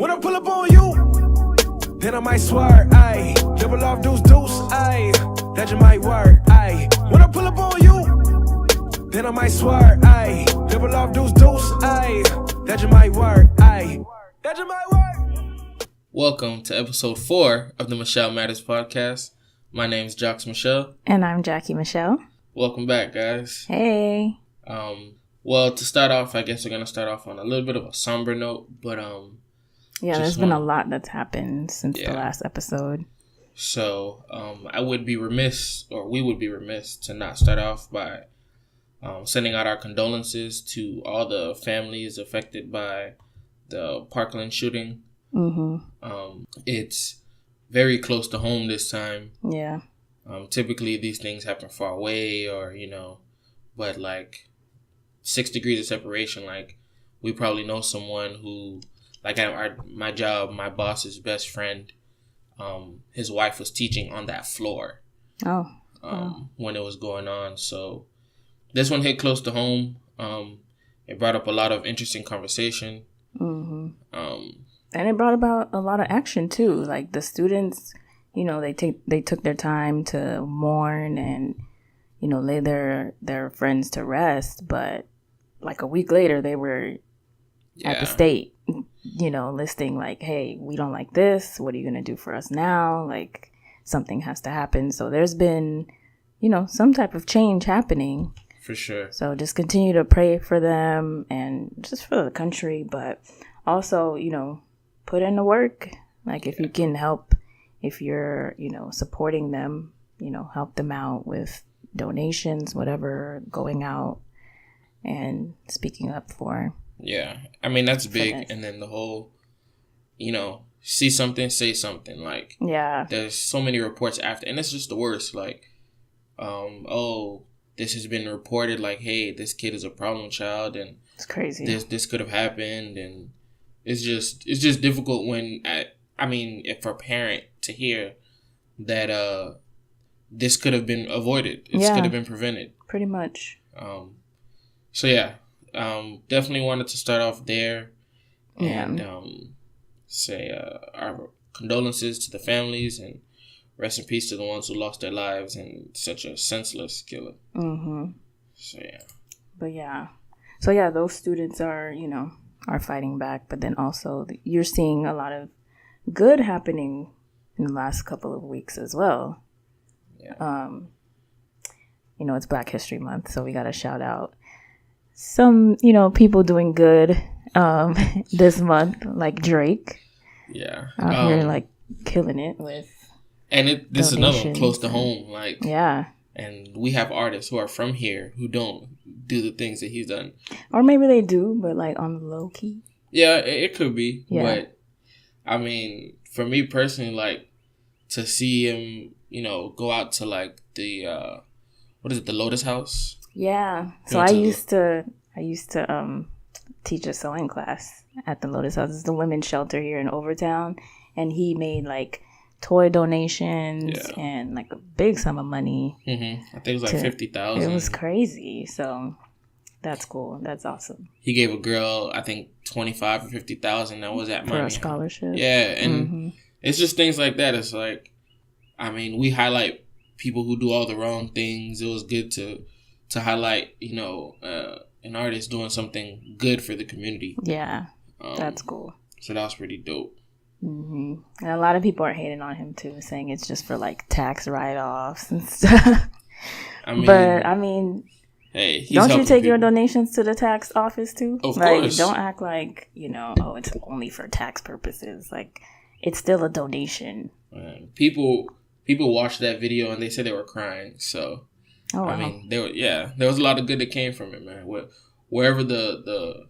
When I pull up on you, then I might swear, ayy. Double off deuce, ayy. That just might work, ayy. When I pull up on you, then I might swear, ayy. Double off deuce, ayy. That just might work, ayy. That just might work. Welcome to episode 4 of the Michel Matters Podcast. My name's Jocks Michel. And I'm Jackie Michelle. Welcome back, guys. Hey. Well, to start off, I guess we're going to start off on a little bit of a somber note, but yeah, there's been a lot that's happened since the last episode. So, we would be remiss to not start off by sending out our condolences to all the families affected by the Parkland shooting. Mm-hmm. It's very close to home this time. Yeah. Typically, these things happen far away but like 6 degrees of separation. Like, we probably know someone who, like at my job, my boss's best friend, his wife was teaching on that floor. When it was going on. So this one hit close to home. It brought up a lot of interesting conversation. Mm-hmm. And it brought about a lot of action too. Like the students, they took their time to mourn and, lay their friends to rest. But like a week later, they were at the state, listing like, hey, we don't like this. What are you going to do for us now? Like something has to happen. So there's been, some type of change happening. For sure. So just continue to pray for them and just for the country. But also, put in the work. Like if you can help, if you're, supporting them, help them out with donations, whatever, going out and speaking up for. Yeah. I mean, that's big. And then the whole, see something, say something. Like, there's so many reports after, and it's just the worst. Like, this has been reported, like, hey, this kid is a problem child, and it's crazy. This could have happened, and it's just difficult when, if for a parent to hear that this could have been avoided, it could have been prevented. Pretty much. Definitely wanted to start off there and say our condolences to the families and rest in peace to the ones who lost their lives in such a senseless killer. Mm-hmm. So those students are, are fighting back, but then also you're seeing a lot of good happening in the last couple of weeks as well. Yeah. It's Black History Month, so we got to shout out some, people doing good this month, like Drake. Yeah. Out here, like, killing it with this is another one close to home. Like, yeah. And we have artists who are from here who don't do the things that he's done. Or maybe they do, but, like, on the low key. Yeah, it could be. Yeah. But, for me personally, like, to see him, go out to, like, the, the Lotus House? Yeah. So I used to teach a sewing class at the Lotus House. It's the women's shelter here in Overtown, and he made like toy donations and like a big sum of money. Mm-hmm. I think it was like 50,000. It was crazy. So that's cool. That's awesome. He gave a girl, I think, 25 or 50,000. That was at for a scholarship. Yeah, and it's just things like that. It's like, we highlight people who do all the wrong things. It was good to highlight, an artist doing something good for the community. Yeah, that's cool. So that was pretty dope. Mm-hmm. And a lot of people are hating on him too, saying it's just for like tax write-offs and stuff. Hey, don't you take your donations to the tax office too? Of course. Don't act like it's only for tax purposes. Like, it's still a donation. People watched that video and they said they were crying. So, there was a lot of good that came from it, man. Wherever the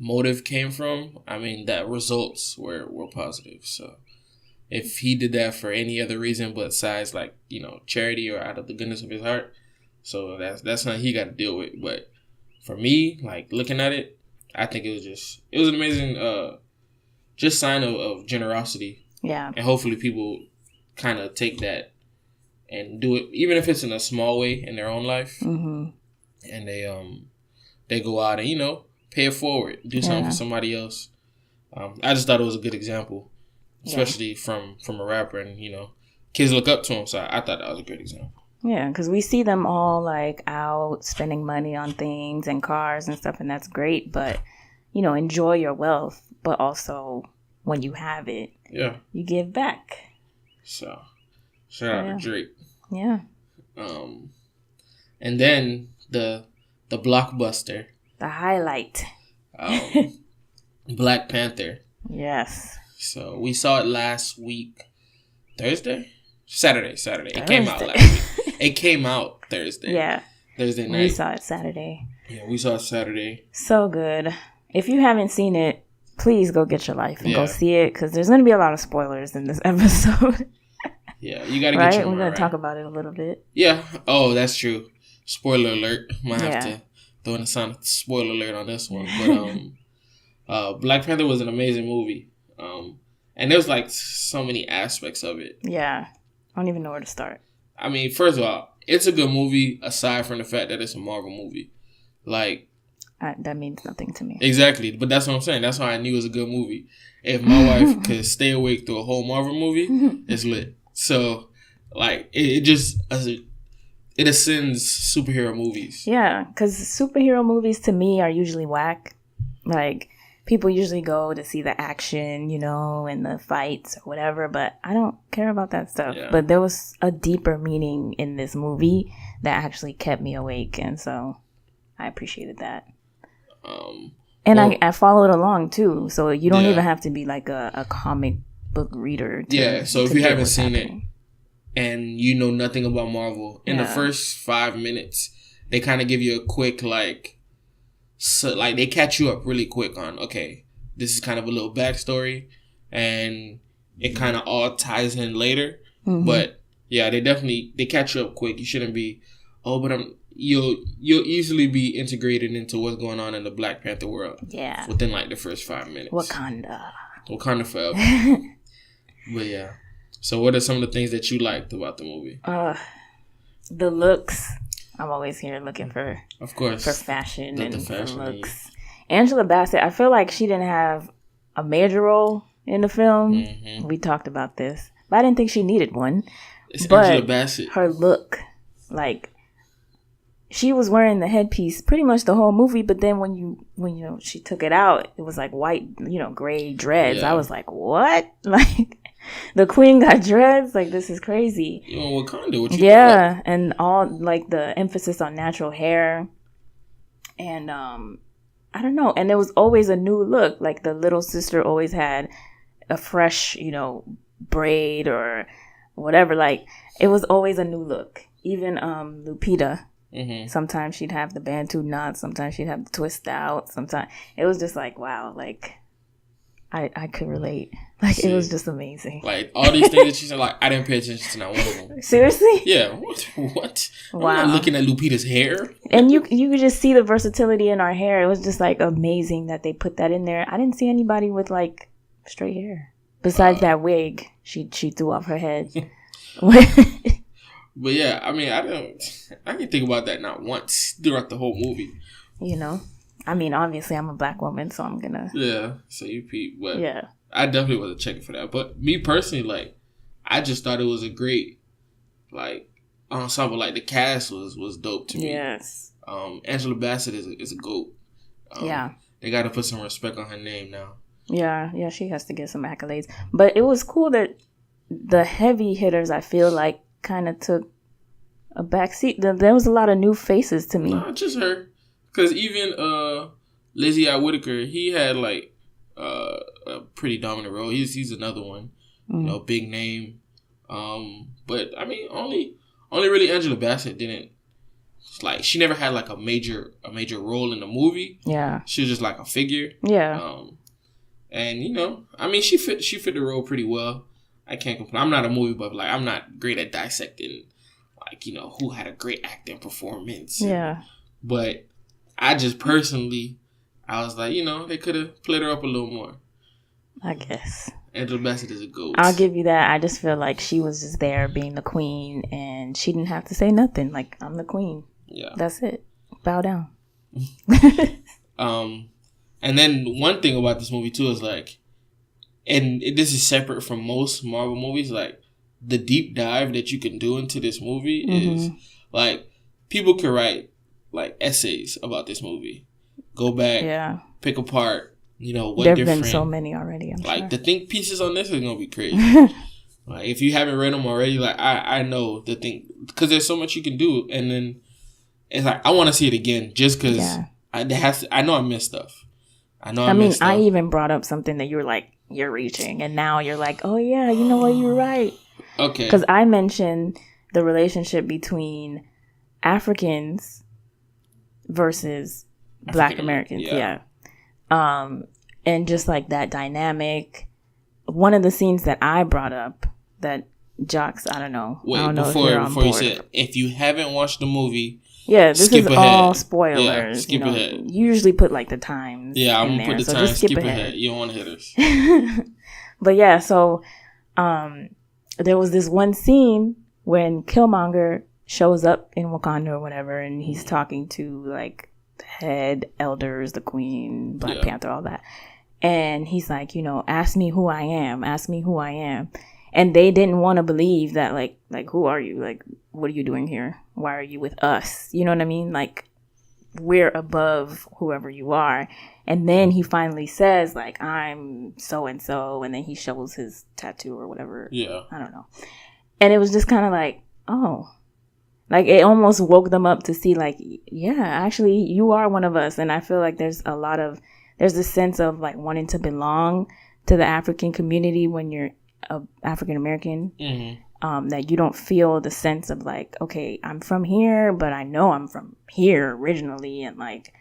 motive came from, that results were positive. So, if he did that for any other reason besides like charity or out of the goodness of his heart, so that's something he got to deal with. But for me, like looking at it, I think it was an amazing just sign of generosity. Yeah, and hopefully people kind of take that and do it, even if it's in a small way in their own life. Mm-hmm. And they go out and pay it forward, do something for somebody else. I just thought it was a good example, especially from a rapper, and kids look up to him. So I thought that was a great example. Yeah, because we see them all like out spending money on things and cars and stuff, and that's great. But enjoy your wealth, but also when you have it, you give back. So shout out to Drake. Yeah. And then the blockbuster, the highlight, Black Panther. Yes. So we saw it last week, Saturday. It came out last week. It came out Thursday. Yeah. Thursday night. We saw it Saturday. Yeah, we saw it Saturday. So good. If you haven't seen it, please go get your life and go see it, because there's going to be a lot of spoilers in this episode. Yeah, you got to get your We're going to talk about it a little bit. Yeah. Oh, that's true. Spoiler alert. Might have to throw in a sound spoiler alert on this one. But Black Panther was an amazing movie. And there's like so many aspects of it. Yeah. I don't even know where to start. I mean, first of all, it's a good movie aside from the fact that it's a Marvel movie. Like, that means nothing to me. Exactly. But that's what I'm saying. That's why I knew it was a good movie. If my wife could stay awake through a whole Marvel movie, it's lit. So, like, it ascends superhero movies. Yeah, because superhero movies to me are usually whack. Like, people usually go to see the action, and the fights or whatever, but I don't care about that stuff. Yeah. But there was a deeper meaning in this movie that actually kept me awake, and so I appreciated that. I followed along too, so you don't even have to be like a comic book reader. So if you haven't seen it and you know nothing about Marvel, in the first 5 minutes, they kind of give you a quick they catch you up really quick on, okay, this is kind of a little backstory, and it kind of all ties in later. Mm-hmm. But yeah, they catch you up quick. You shouldn't be, you'll easily be integrated into what's going on in the Black Panther world. Yeah. Within like the first 5 minutes. Wakanda forever. But yeah. So what are some of the things that you liked about the movie? The looks. I'm always here looking for, of course, for fashion and fashion looks. Angela Bassett, I feel like she didn't have a major role in the film. Mm-hmm. We talked about this, but I didn't think she needed one. But Angela Bassett. Her look, like, she was wearing the headpiece pretty much the whole movie, but then when she took it out, it was like white, gray dreads. Yeah. I was like, what? Like, the queen got dreads? Like, this is crazy. Wakanda, what you got? And all, like, the emphasis on natural hair. And, I don't know. And there was always a new look. Like, the little sister always had a fresh, braid or whatever. Like, it was always a new look. Even Lupita. Mm-hmm. Sometimes she'd have the Bantu knot. Sometimes she'd have the twist out. Sometimes it was just like, wow, like I could relate. Like, it was just amazing. Like, all these things that she said, like, I didn't pay attention to not one of them. Seriously? Yeah. What? Wow. I'm not looking at Lupita's hair. And you could just see the versatility in our hair. It was just like amazing that they put that in there. I didn't see anybody with like straight hair besides that wig she threw off her head. But yeah, I mean, I can think about that not once throughout the whole movie. I mean, obviously I'm a black woman, so I'm gonna. Yeah, so you peep. But yeah, I definitely wasn't checking for that. But me personally, like, I just thought it was a great, like, ensemble. Like, the cast was dope to me. Yes. Angela Bassett is a GOAT. Yeah. They got to put some respect on her name now. Yeah, she has to get some accolades. But it was cool that the heavy hitters, I feel like, kind of took a backseat. There was a lot of new faces to me. Not just her. Because even Lizzie Whitaker, he had like a pretty dominant role. He's another one, big name. But I mean, only really Angela Bassett didn't. Like, she never had like a major role in the movie. Yeah, she was just like a figure. Yeah. And I mean, she fit the role pretty well. I can't complain. I'm not a movie buff. Like, I'm not great at dissecting, like, who had a great acting performance. Yeah. But I just personally, I was like, they could have played her up a little more. I guess. Angela Bassett is a GOAT. I'll give you that. I just feel like she was just there being the queen, and she didn't have to say nothing. Like, I'm the queen. Yeah. That's it. Bow down. And then one thing about this movie, too, is, like, and this is separate from most Marvel movies, like the deep dive that you can do into this movie is like people could write like essays about this movie. Go back, pick apart, what There've different. been so many already. I'm like sure. the think pieces on this is gonna be crazy. Like if you haven't read them already, like I know the thing because there's so much you can do, and then it's like I want to see it again just because I know I missed stuff. I mean, I even brought up something that you were like, you're reaching, and now you're like, oh yeah, you know what, you're right. Okay. Because I mentioned the relationship between Africans versus Black Americans. Yeah. And just like that dynamic. One of the scenes that I brought up that Jocks, I don't know. Wait, I don't know before you said, if you haven't watched the movie, this is ahead. all spoilers. Yeah, skip ahead. You usually put like the times. Yeah, I'm in gonna put the there, time. Just Skip ahead. You don't want to hit us. But yeah, so there was this one scene when Killmonger shows up in Wakanda or whatever, and he's talking to like the head elders, the Queen, Black Panther, all that. And he's like, ask me who I am. Ask me who I am. And they didn't want to believe that, like, who are you? Like, what are you doing here? Why are you with us? You know what I mean? Like, we're above whoever you are. And then he finally says, like, I'm so-and-so. And then he shows his tattoo or whatever. Yeah. I don't know. And it was just kind of like, oh. Like, it almost woke them up to see, like, yeah, actually, you are one of us. And I feel like there's this sense of, like, wanting to belong to the African community when you're African American, that you don't feel the sense of like, okay, I'm from here, but I know I'm from here originally, and like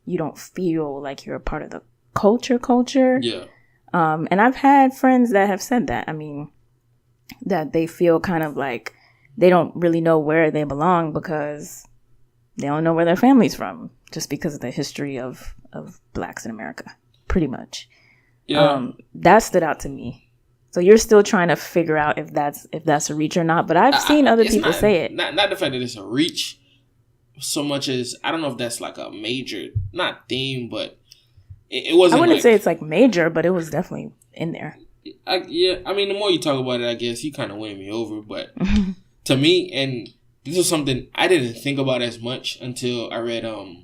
you don't feel like you're a part of the culture. Yeah. And I've had friends that have said that. I mean, that they feel kind of like they don't really know where they belong because they don't know where their family's from, just because of the history of Blacks in America, pretty much. Yeah. That stood out to me. So you're still trying to figure out if that's a reach or not. But I've seen other people say it. Not the fact that it's a reach so much as, I don't know if that's like a major, not theme, but it wasn't. I wouldn't say it's like major, but it was definitely in there. I mean, the more you talk about it, I guess you kind of win me over. But to me, and this was something I didn't think about as much until I read a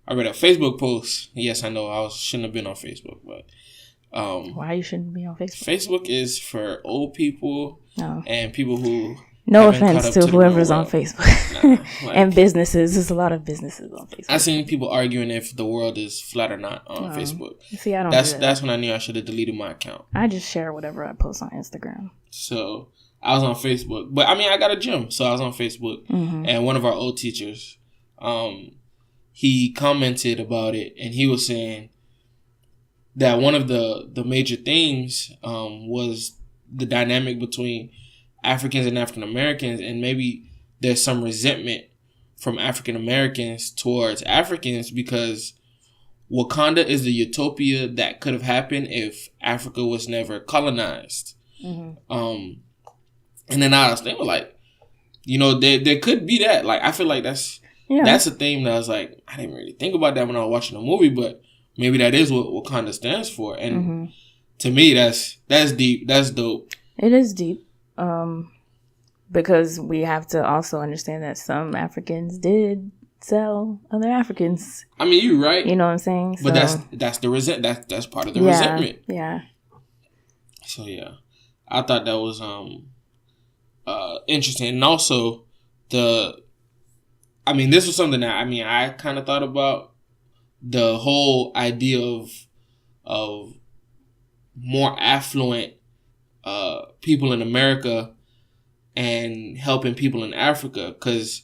Facebook post. Yes, I know I shouldn't have been on Facebook, but why you shouldn't be on Facebook? Facebook is for old people and people who. No offense to whoever's on Facebook. Nah, like, and businesses. There's a lot of businesses on Facebook. I've seen people arguing if the world is flat or not on Facebook. See, I don't. That's when I knew I should have deleted my account. I just share whatever I post on Instagram. So I was on Facebook, but I mean, I got a gym, so I was on Facebook, and one of our old teachers, he commented about it, and he was saying that one of the major things was the dynamic between Africans and African Americans, and maybe there's some resentment from African Americans towards Africans because Wakanda is the utopia that could have happened if Africa was never colonized. And then I was thinking, like, there could be that. Like, I feel like that's a theme that I was like, I didn't really think about that when I was watching the movie, but maybe that is what Wakanda stands for. And to me, that's deep. That's dope. It is deep. Because we have to also understand that some Africans did sell other Africans. I mean, you're right. You know what I'm saying? But that's the that's part of the resentment. Yeah. So yeah, I thought that was interesting, and also this was something that I kind of thought about the whole idea of more affluent people in America and helping people in Africa, because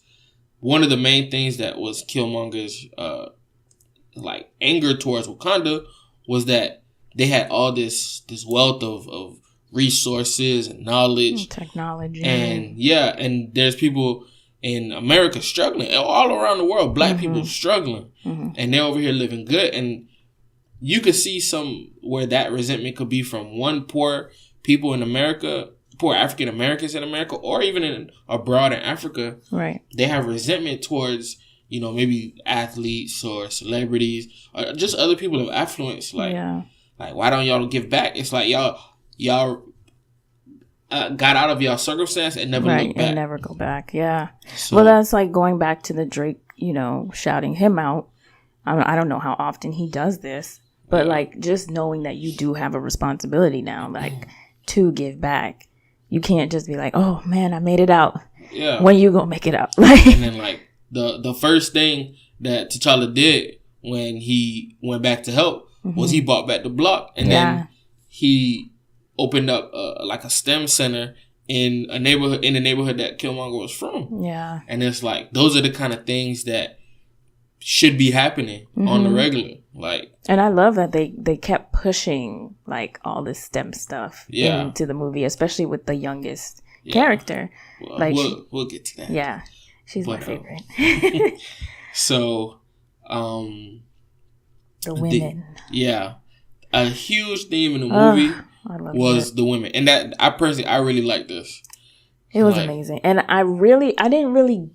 one of the main things that was Killmonger's anger towards Wakanda was that they had all this wealth of resources and knowledge, technology, and there's people in America struggling, all around the world, Black people struggling, and they're over here living good, and you could see some where that resentment could be from poor people in America, poor African Americans in America, or even abroad in Africa. Right. They have resentment towards, maybe athletes or celebrities or just other people of affluence. Like Like, why don't y'all give back? It's like y'all got out of y'all circumstance and never look back. And never go back. Yeah. So, well, that's like going back to the Drake, shouting him out. I don't know how often he does this, but like just knowing that you do have a responsibility now, like to give back. You can't just be like, oh man, I made it out. Yeah. When you gonna make it out? And then like the first thing that T'Challa did when he went back to help was he bought back the block, and then he opened up like a STEM center in the neighborhood that Killmonger was from. Yeah. And it's like those are the kind of things that should be happening on the regular. Like, and I love that they kept pushing like all this STEM stuff into the movie, especially with the youngest character. Well, like we'll get to that. Yeah, she's my favorite. So, the women. A huge theme in the movie was that. the women, and that I really like this. It was amazing, and I didn't really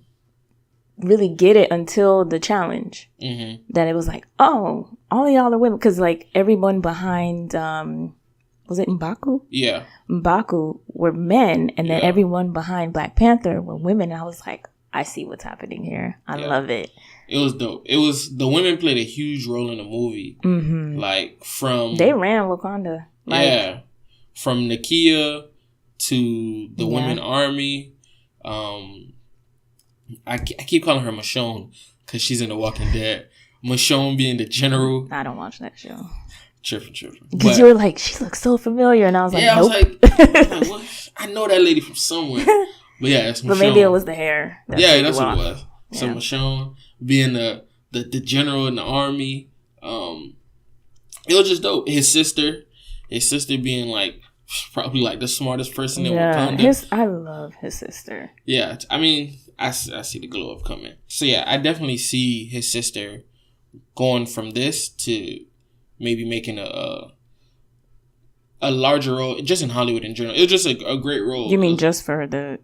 get it until the challenge. That it was like, oh, all of y'all are women, because like everyone behind was it M'Baku? Yeah, M'Baku were men, and then everyone behind Black Panther were women. And I was like, I see what's happening here. I love it. It was dope. The women played a huge role in the movie. Like they ran Wakanda. From Nakia to the women army. I keep calling her Michonne because she's in The Walking Dead. Michonne being the general. I don't watch that show. Tripping. Because you were like, she looks so familiar, and I was like, nope. I was like, what? I know that lady from somewhere. But yeah, it's Michonne. But maybe it was the hair. That's what it was. So Michonne being the general in the army, it was just dope. His sister being like probably like the smartest person in Wakanda. I love his sister. Yeah, I mean, I see the glow up coming. So yeah, I definitely see his sister going from this to maybe making a larger role just in Hollywood in general. It was just a great role. You mean just for her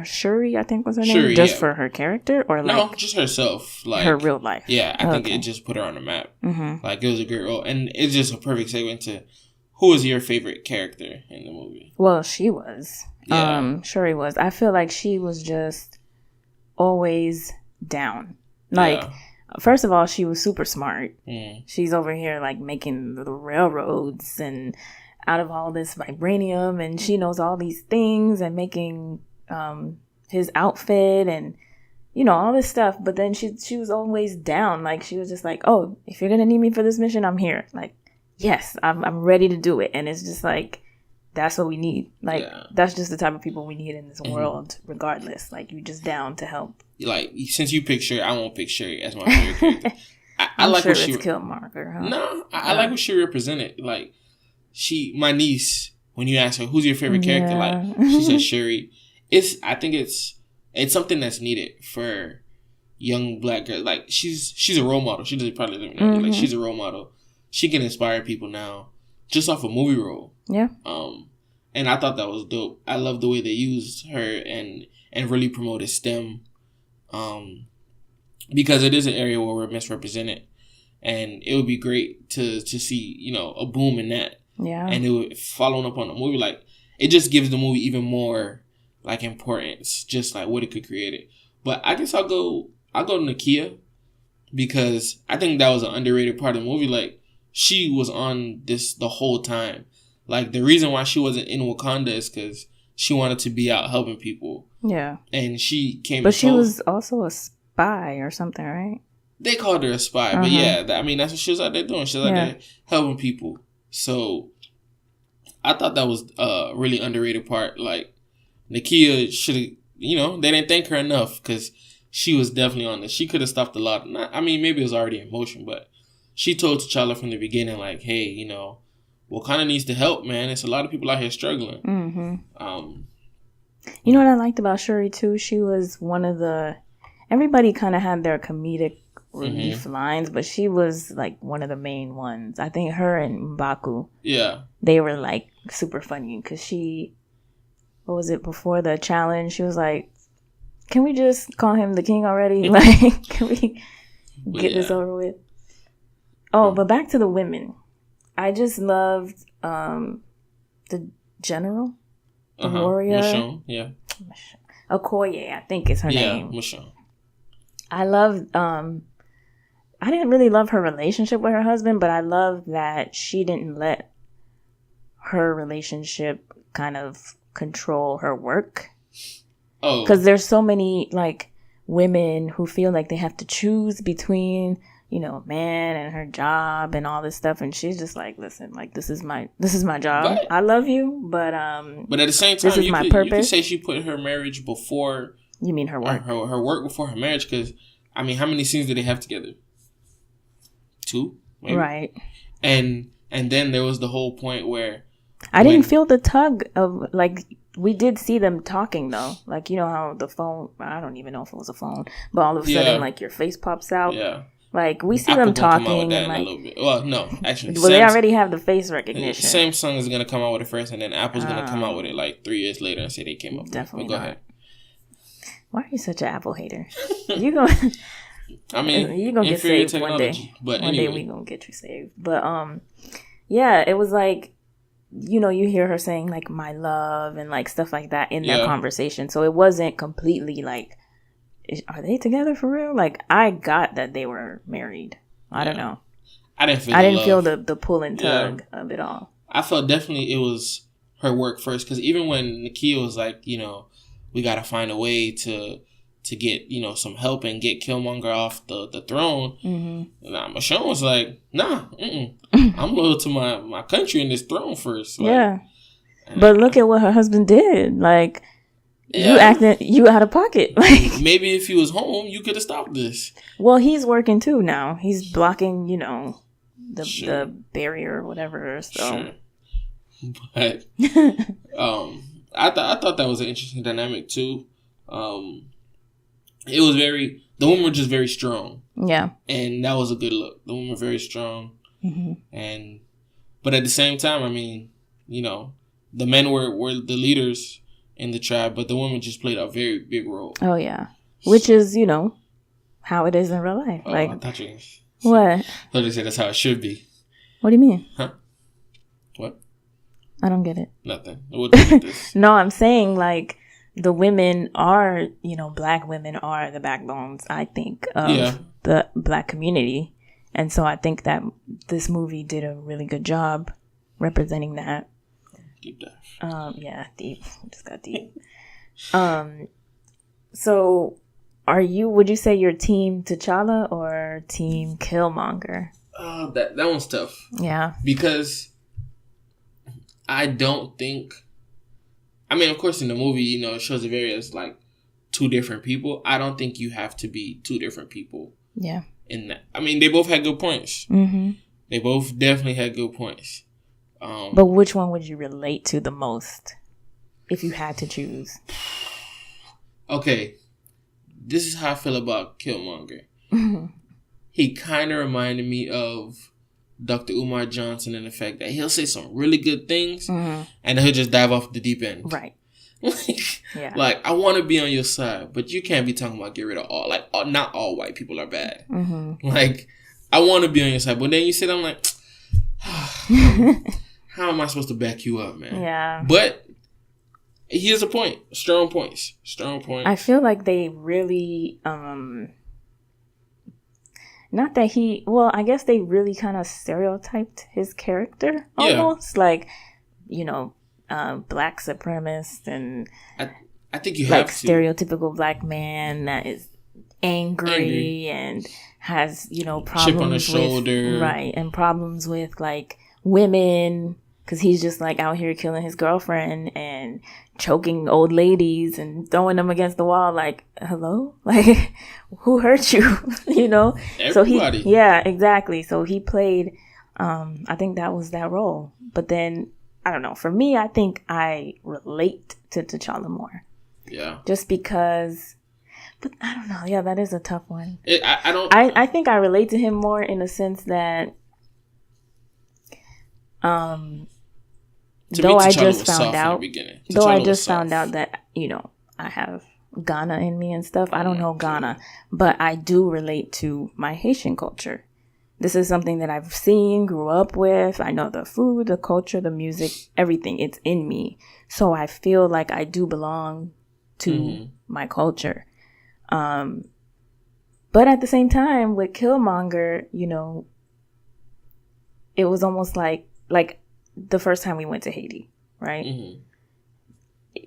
Shuri, I think was her name? Just for her character, or like no, just herself, like her real life. Yeah, I think it just put her on the map. Like it was a great role, and it's just a perfect segue into who was your favorite character in the movie. Well, she was. Shuri was. I feel like she was just always down. Like, first of all, she was super smart. She's over here like making the railroads and out of all this vibranium, and she knows all these things and making his outfit and all this stuff. But then she was always down. Like, she was just like, oh, if you're gonna need me for this mission, I'm here. Like, yes, I'm ready to do it. And it's just like, that's what we need. Like, that's just the type of people we need in this world, regardless. Like, you just down to help. Like, since you pick Shuri, I won't pick Shuri as my favorite character. I like sure what she Killmonger, huh? No, I like what she represented. Like, my niece, when you ask her who's your favorite character, like she said Shuri. I think it's something that's needed for young black girls. Like, she's a role model. She doesn't probably live in like, she's a role model. She can inspire people now just off a movie role. Yeah. And I thought that was dope. I love the way they used her and really promoted STEM. Because it is an area where we're misrepresented, and it would be great to see a boom in that. Yeah. And it would, following up on the movie, like, it just gives the movie even more like importance, just like what it could create it. But I guess I'll go Nakia, because I think that was an underrated part of the movie. Like, she was on this the whole time. Like, the reason why she wasn't in Wakanda is because she wanted to be out helping people. Yeah. And she came. But she was also a spy or something, right? They called her a spy, but I mean, that's what she was out there doing. She was out there helping people. So I thought that was a really underrated part. Like, Nakia should have, they didn't thank her enough, because she was definitely on this. She could have stopped a lot. Maybe it was already in motion, but she told T'Challa from the beginning, like, hey, Wakanda needs to help, man. It's a lot of people out here struggling. You know what I liked about Shuri too? She was one of everybody kind of had their comedic relief lines, but she was like one of the main ones. I think her and M'Baku, they were like super funny, because what was it, before the challenge, she was like, can we just call him the king already? Like, can we get this over with? Oh, but back to the women. I just loved the general, the warrior. Michel, yeah. Okoye, I think is her name. Yeah, Michel. I loved, I didn't really love her relationship with her husband, but I love that she didn't let her relationship kind of control her work. Oh. Because there's so many, like, women who feel like they have to choose between, you know, a man and her job and all this stuff, and she's just like, listen, like, this is my job. But I love you, but at the same time, this is my purpose. You could say she put her marriage before. You mean her work? Her work before her marriage, because I mean, how many scenes did they have together? 2, maybe? Right. And then there was the whole point where I didn't feel the tug of, like, we did see them talking though, like, you know how the phone, I don't even know if it was a phone, but all of a sudden, like, your face pops out. Yeah. Like, we see them talking and, like, a little bit. Well, no, actually. Well, they already have the face recognition. Samsung is going to come out with it first, and then Apple's going to come out with it, like, 3 years later and say they came up with it. Definitely. Go ahead. Why are you such an Apple hater? You're going to get saved one day. But one day we're going to get you saved. But, yeah, it was like, you know, you hear her saying, like, my love and, like, stuff like that in that conversation. So it wasn't completely, like, are they together for real? Like, I got that they were married. I don't know. I didn't feel the pull and tug of it all. I felt definitely it was her work first, because even when Nakia was like, you know, we got to find a way to get, you know, some help and get Killmonger off the throne. Mm-hmm. Michelle was like, nah, I'm loyal to my country and this throne first. Like, yeah. But look at what her husband did. Like, you out of pocket. Like, maybe if he was home, you could have stopped this. Well, he's working too now. He's blocking, you know, the barrier or whatever. So, but I thought that was an interesting dynamic too. It was the women were just very strong. Yeah, and that was a good look. The women were very strong, but at the same time, I mean, you know, the men were the leaders in the tribe, but the women just played a very big role. Oh yeah, which is, you know, how it is in real life. Like, I thought you said that's how it should be. What do you mean? Huh? What? I don't get it. Nothing. We'll do this. No, I'm saying, like, the women are, you know, Black women are the backbones, I think, of the Black community, and so I think that this movie did a really good job representing that. Deep dive. Yeah, deep. Just got deep. So would you say you're team T'Challa or team Killmonger? That one's tough. Yeah. Because I don't think, I mean, of course in the movie, you know, it shows the various, like, 2 different people. I don't think you have to be 2 different people. Yeah. In that. I mean, they both had good points. Mm-hmm. They both definitely had good points. But which one would you relate to the most if you had to choose? Okay. This is how I feel about Killmonger. Mm-hmm. He kind of reminded me of Dr. Umar Johnson in the fact that he'll say some really good things and then he'll just dive off the deep end. Right. Like, I want to be on your side, but you can't be talking about get rid of all. Like, not all white people are bad. Mm-hmm. Like, I want to be on your side, but then you sit, I'm like, how am I supposed to back you up, man? Yeah. But he has a point. Strong points. I feel like they really, not that I guess they really kind of stereotyped his character almost. Yeah. Like, you know, Black supremacist and I think you have to. Stereotypical Black man that is angry and has, you know, problems chip on his shoulder. Right, and problems with, like, women, because he's just, like, out here killing his girlfriend and choking old ladies and throwing them against the wall. Like, hello? Like, who hurt you? You know? Everybody. So yeah, exactly. So he played, I think that was that role. But then, I don't know. For me, I think I relate to T'Challa more. Yeah. Just because, but I don't know. Yeah, that is a tough one. I think I relate to him more in the sense that, though I just found out that, you know, I have Ghana in me and stuff. I don't know Ghana, but I do relate to my Haitian culture. This is something that I've seen, grew up with. I know the food, the culture, the music, everything. It's in me. So I feel like I do belong to my culture. But at the same time, with Killmonger, you know, it was almost like the first time we went to Haiti, right? Mm-hmm.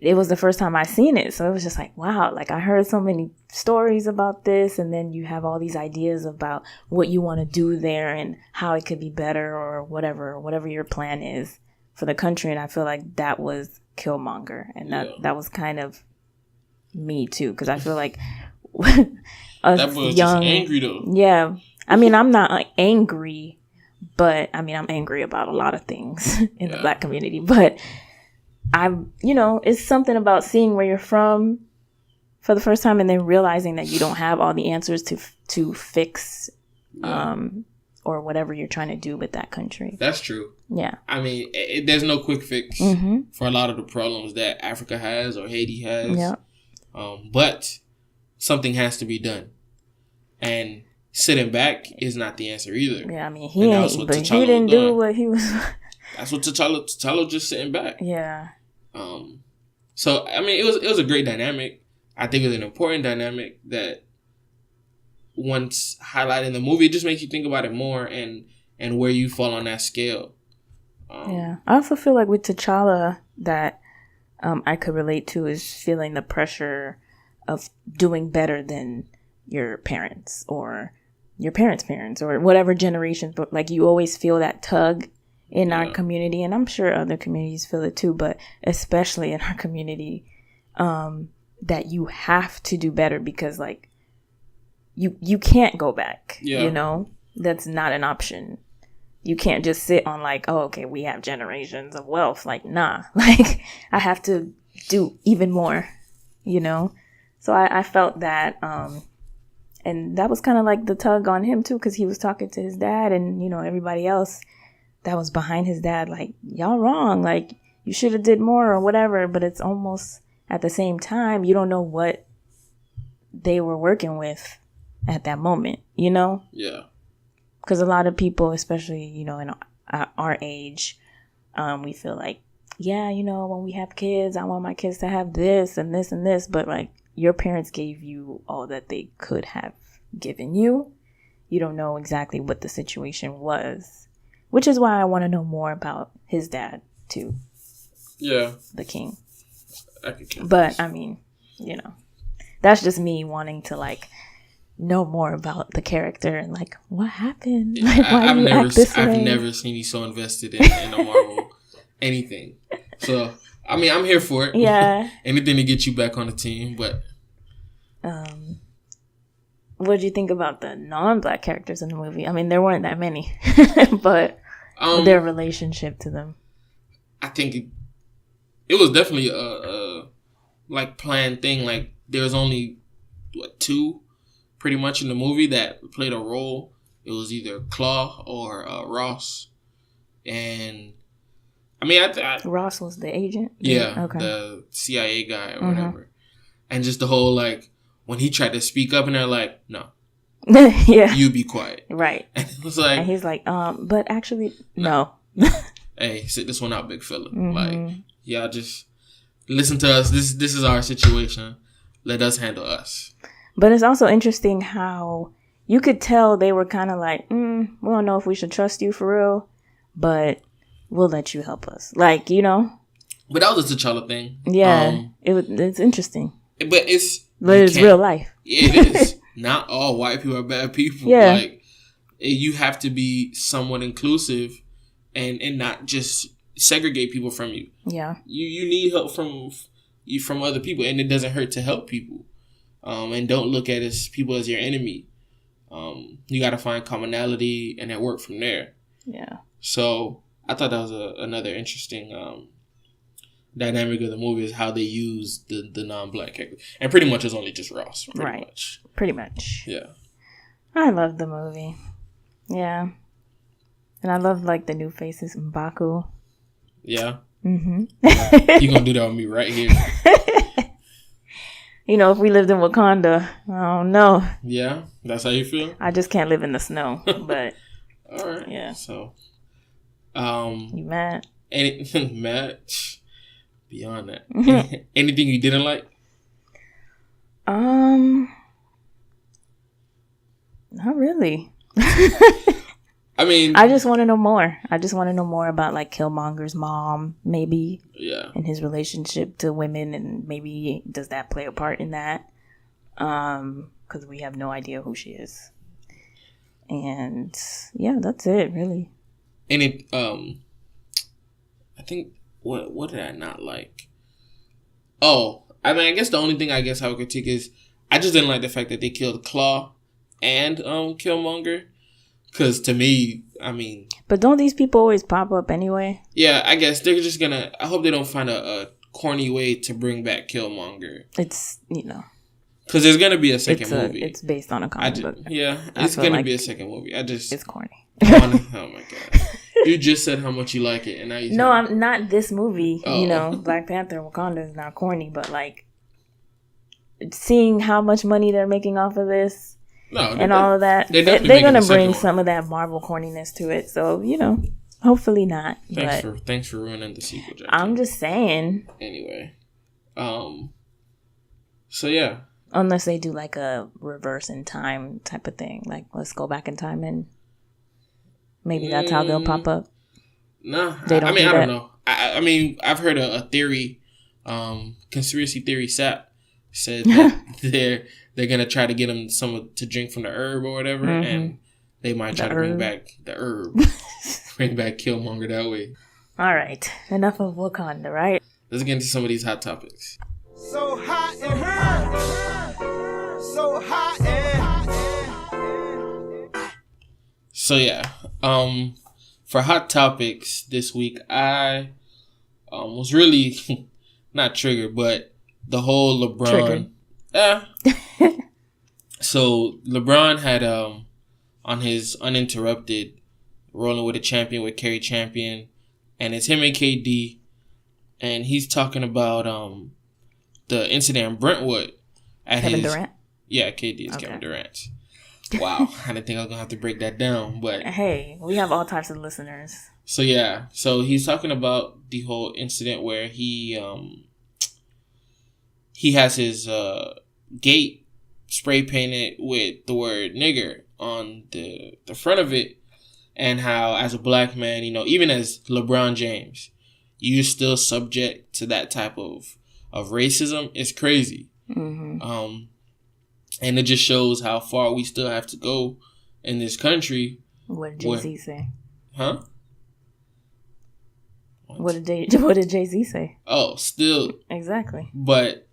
It was the first time I seen it. So it was just like, wow, like I heard so many stories about this. And then you have all these ideas about what you want to do there and how it could be better or whatever your plan is for the country. And I feel like that was Killmonger. And that was kind of me too. Because I feel like that was young, just angry though. Yeah. I mean, I'm not like, angry, but I mean, I'm angry about a lot of things in the Black community. But it's something about seeing where you're from for the first time and then realizing that you don't have all the answers to fix or whatever you're trying to do with that country. That's true. Yeah. I mean, there's no quick fix for a lot of the problems that Africa has or Haiti has. Yeah. But something has to be done. And sitting back is not the answer either. Yeah, I mean, he didn't do what he was... That's what T'Challa just sitting back. Yeah. So I mean, it was a great dynamic. I think it was an important dynamic that once highlighted in the movie, it just makes you think about it more and where you fall on that scale. I also feel like with T'Challa that I could relate to is feeling the pressure of doing better than your parents or your parents' parents or whatever generation. But like you always feel that tug in our community, and I'm sure other communities feel it too, but especially in our community, that you have to do better because like you can't go back. You know, that's not an option. You can't just sit on like, oh, okay, we have generations of wealth. Like, nah, like I have to do even more, you know? So I felt that, and that was kind of like the tug on him too, because he was talking to his dad and, you know, everybody else that was behind his dad, like, y'all wrong, like, you should have did more or whatever, but it's almost at the same time, you don't know what they were working with at that moment, you know? Yeah. Because a lot of people, especially, you know, in our age, we feel like, yeah, you know, when we have kids, I want my kids to have this and this and this, but like, your parents gave you all that they could have given you. You don't know exactly what the situation was. Which is why I want to know more about his dad, too. Yeah. The king. But, I mean, you know, that's just me wanting to, like, know more about the character and, like, what happened? Yeah, like, why do you act this way? I've never seen you so invested in a Marvel anything. So, I mean, I'm here for it. Yeah. Anything to get you back on the team, but... What did you think about the non-Black characters in the movie? I mean, there weren't that many, but their relationship to them. I think it was definitely a like planned thing. Like there was only two, pretty much in the movie that played a role. It was either Claw or Ross, and I mean, Ross was the agent. Yeah, okay. The CIA guy or whatever, and just the whole like. When he tried to speak up and they're like, no. Yeah. You be quiet. Right. And it was like. And he's like, but actually, no. Hey, sit this one out, big fella. Like, y'all just listen to us. This is our situation. Let us handle us. But it's also interesting how you could tell they were kind of like, we don't know if we should trust you for real, but we'll let you help us. Like, you know. But that was a T'Challa thing. Yeah. It's interesting. But it's real life. It is. Not all white people are bad people. Yeah. Like, you have to be somewhat inclusive and not just segregate people from you. Yeah. You need help from other people, and it doesn't hurt to help people. And don't look at people as your enemy. You got to find commonality and then work from there. Yeah. So I thought that was another interesting dynamic of the movie is how they use the non-Black character. And pretty much it's only just Ross. Pretty much. Yeah. I love the movie. Yeah. And I love like the new faces, M'Baku. Yeah. Mm-hmm. You're going to do that with me right here. You know, if we lived in Wakanda, I don't know. Yeah? That's how you feel? I just can't live in the snow, but... All right. Yeah. So, you mad? Mad? Beyond that, anything you didn't like? Not really. I mean, I just want to know more. I just want to know more about like Killmonger's mom, maybe. Yeah. And his relationship to women, and maybe does that play a part in that? Because we have no idea who she is. And yeah, that's it, really. And it, I think what did I not like? Oh, I mean, I guess the only thing I would critique is I just didn't like the fact that they killed Claw and Killmonger. Because to me, I mean... But don't these people always pop up anyway? Yeah, I guess they're just gonna... I hope they don't find a corny way to bring back Killmonger. It's, you know... Because there's gonna be a second movie. It's based on a comic book. Yeah, it's gonna be a second movie. It's corny. Oh my god! You just said how much you like it, and now you... No, I'm not this movie. Oh. You know, Black Panther, Wakanda is not corny, but like... Seeing how much money they're making off of this... and all of that. They're going to bring some of that Marvel corniness to it. So, you know, hopefully not. Thanks for ruining the sequel, Jackie. I'm just saying. Anyway. So, yeah. Unless they do like a reverse in time type of thing. Like, let's go back in time and maybe that's how they'll pop up. No. I don't know. I mean, I've heard a theory, conspiracy theory said that they're gonna try to get him to drink from the herb or whatever, and they might try to bring back the herb, bring back Killmonger that way. All right, enough of Wakanda, right? Let's get into some of these hot topics. So hot and hurt, so hot and. So yeah, for hot topics this week, I was really not triggered, but the whole LeBron. Triggered. So LeBron had on his Uninterrupted, Rolling with a Champion with Kerry Champion, and it's him and KD, and he's talking about the incident in Brentwood at Kevin Durant. Yeah, KD is okay. Kevin Durant. Wow, I didn't think I was gonna have to break that down, but hey, we have all types of listeners. So yeah, so he's talking about the whole incident where he has his gate spray painted with the word nigger on the front of it, and how as a black man, you know, even as LeBron James, you're still subject to that type of racism. It's crazy. Mm-hmm. And it just shows how far we still have to go in this country. What did Jay-Z say? Huh? What did Jay-Z say? Oh, still. Exactly. But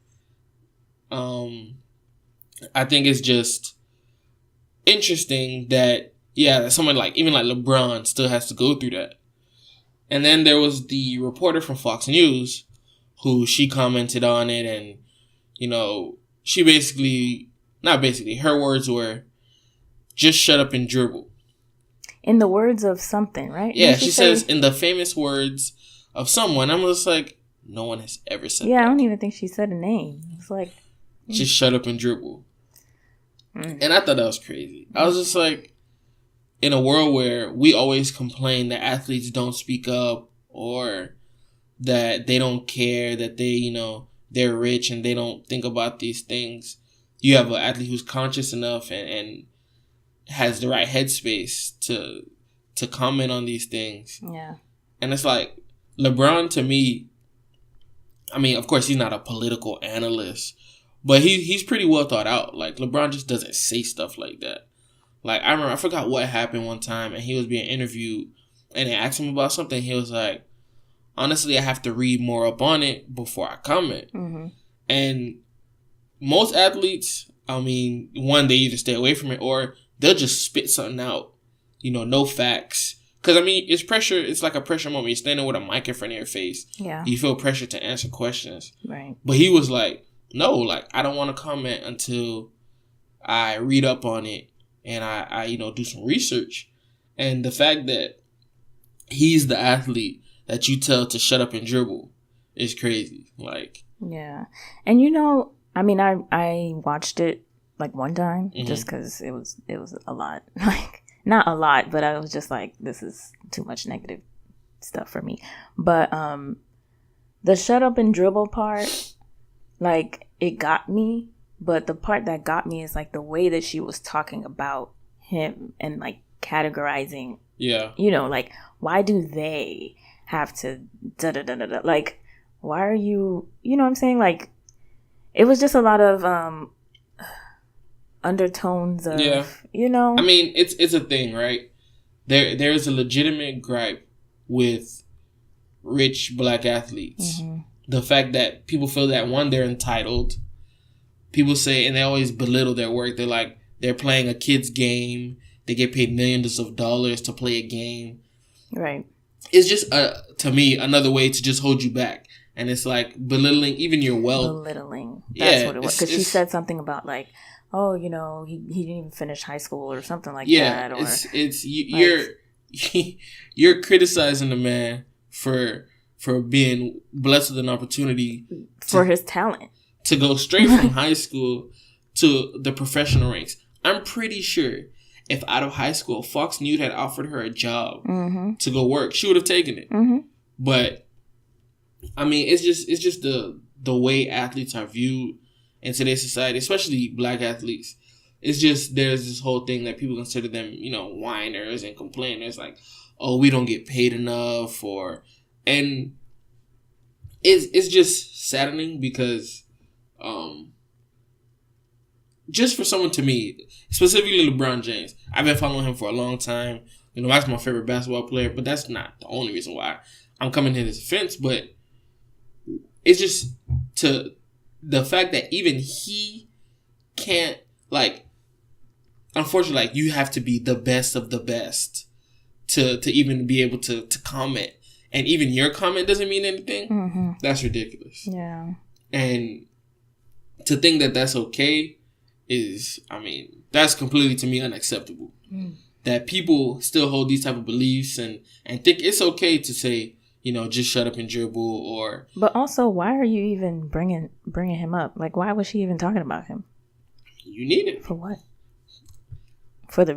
I think it's just interesting that, yeah, someone even like LeBron still has to go through that. And then there was the reporter from Fox News who she commented on it, and, you know, her words were, just shut up and dribble. In the words of something, right? Yeah, she says, in the famous words of someone. I'm just like, no one has ever said that. Yeah, I don't even think she said a name. It's like... Just shut up and dribble. And I thought that was crazy. I was just like, in a world where we always complain that athletes don't speak up, or that they don't care, that they, you know, they're rich and they don't think about these things. You have an athlete who's conscious enough and has the right headspace to comment on these things. Yeah. And it's like, LeBron, to me, I mean, of course, he's not a political analyst, but he's pretty well thought out. Like, LeBron just doesn't say stuff like that. Like, I forgot what happened one time, and he was being interviewed, and they asked him about something. He was like, honestly, I have to read more up on it before I comment. Mm-hmm. And most athletes, I mean, one, they either stay away from it, or they'll just spit something out. You know, no facts. Because, I mean, it's pressure. It's like a pressure moment. You're standing with a mic in front of your face. Yeah. You feel pressure to answer questions. Right. But he was like, no, like, I don't want to comment until I read up on it and I you know, do some research. And the fact that he's the athlete that you tell to shut up and dribble is crazy. Like, yeah. And, you know, I mean, I watched it like one time just because it was a lot. Like, not a lot, but I was just like, this is too much negative stuff for me. But the shut up and dribble part, like, it got me. But the part that got me is like the way that she was talking about him and like categorizing. Yeah. You know, like, why do they have to da da da da da? Like, why are you? You know what I'm saying? Like, it was just a lot of undertones of, you know. I mean, it's a thing, right? There's a legitimate gripe with rich black athletes. Mm-hmm. The fact that people feel that, one, they're entitled. People say, and they always belittle their work. They're like, they're playing a kid's game. They get paid millions of dollars to play a game. Right. It's just, to me, another way to just hold you back. And it's like belittling even your wealth. Belittling. That's what it was. Because she said something about like, oh, you know, he didn't even finish high school or something like that. Or, you're criticizing the man for being blessed with an opportunity for his talent to go straight from high school to the professional ranks. I'm pretty sure if out of high school Fox News had offered her a job to go work, she would have taken it. Mm-hmm. But I mean, it's just the way athletes are viewed in today's society, especially black athletes. It's just, there's this whole thing that people consider them, you know, whiners and complainers, like, oh, we don't get paid enough, and it's just saddening because just for someone, to me, specifically LeBron James, I've been following him for a long time. You know, that's my favorite basketball player, but that's not the only reason why I'm coming to his defense. But it's just to the fact that even he can't, like, unfortunately, like, you have to be the best of the best to even be able to comment. And even your comment doesn't mean anything. Mm-hmm. That's ridiculous. Yeah. And to think that that's okay is, I mean, that's completely, to me, unacceptable. Mm. That people still hold these type of beliefs and think it's okay to say, you know, just shut up and dribble, or. But also, why are you even bringing him up? Like, why was she even talking about him? You need it. For what? For the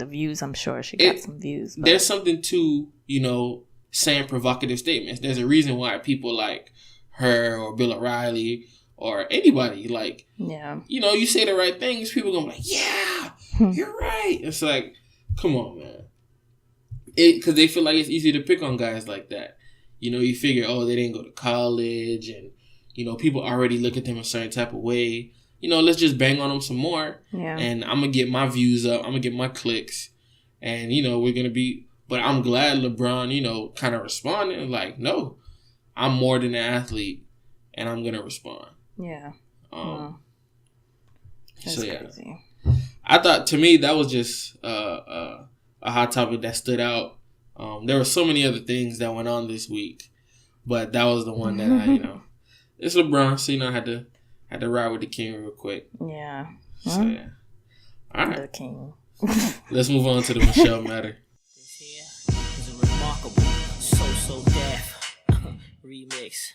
views. I'm sure she got some views. But. There's something to, you know, saying provocative statements. There's a reason why people like her or Bill O'Reilly or anybody, like, yeah, you know, you say the right things, people gonna be like, yeah, you're right. It's like, come on, man. Because they feel like it's easy to pick on guys like that. You know, you figure, oh, they didn't go to college, and, you know, people already look at them a certain type of way. You know, let's just bang on them some more. Yeah. And I'm going to get my views up. I'm going to get my clicks. And, you know, we're going to be... But I'm glad LeBron, you know, kind of responded. Like, no, I'm more than an athlete, and I'm going to respond. Yeah. That's crazy. I thought, to me, that was just a hot topic that stood out. There were so many other things that went on this week, but that was the one that I, you know, it's LeBron, so, you know, I had to ride with the king real quick. Yeah. So, yeah. All right. The king. Let's move on to the Michel Matter. This here is a remarkable So Deaf remix.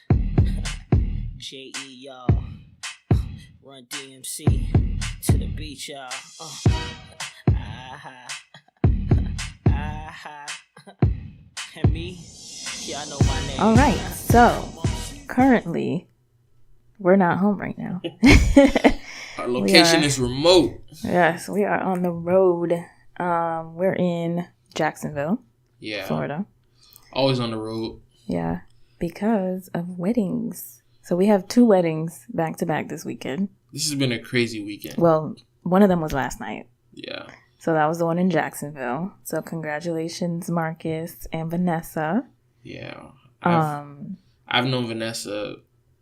J.E. y'all. Run DMC to the beach, y'all. And me, y'all know my name. All right, so currently we're not home right now. Our location is remote. Yes, we are on the road. We're in Jacksonville, Florida. Always on the road. Yeah, because of weddings. So we have 2 weddings back to back this weekend. This has been a crazy weekend. Well, one of them was last night. Yeah. So that was the one in Jacksonville. So congratulations, Marcus and Vanessa. Yeah. I've known Vanessa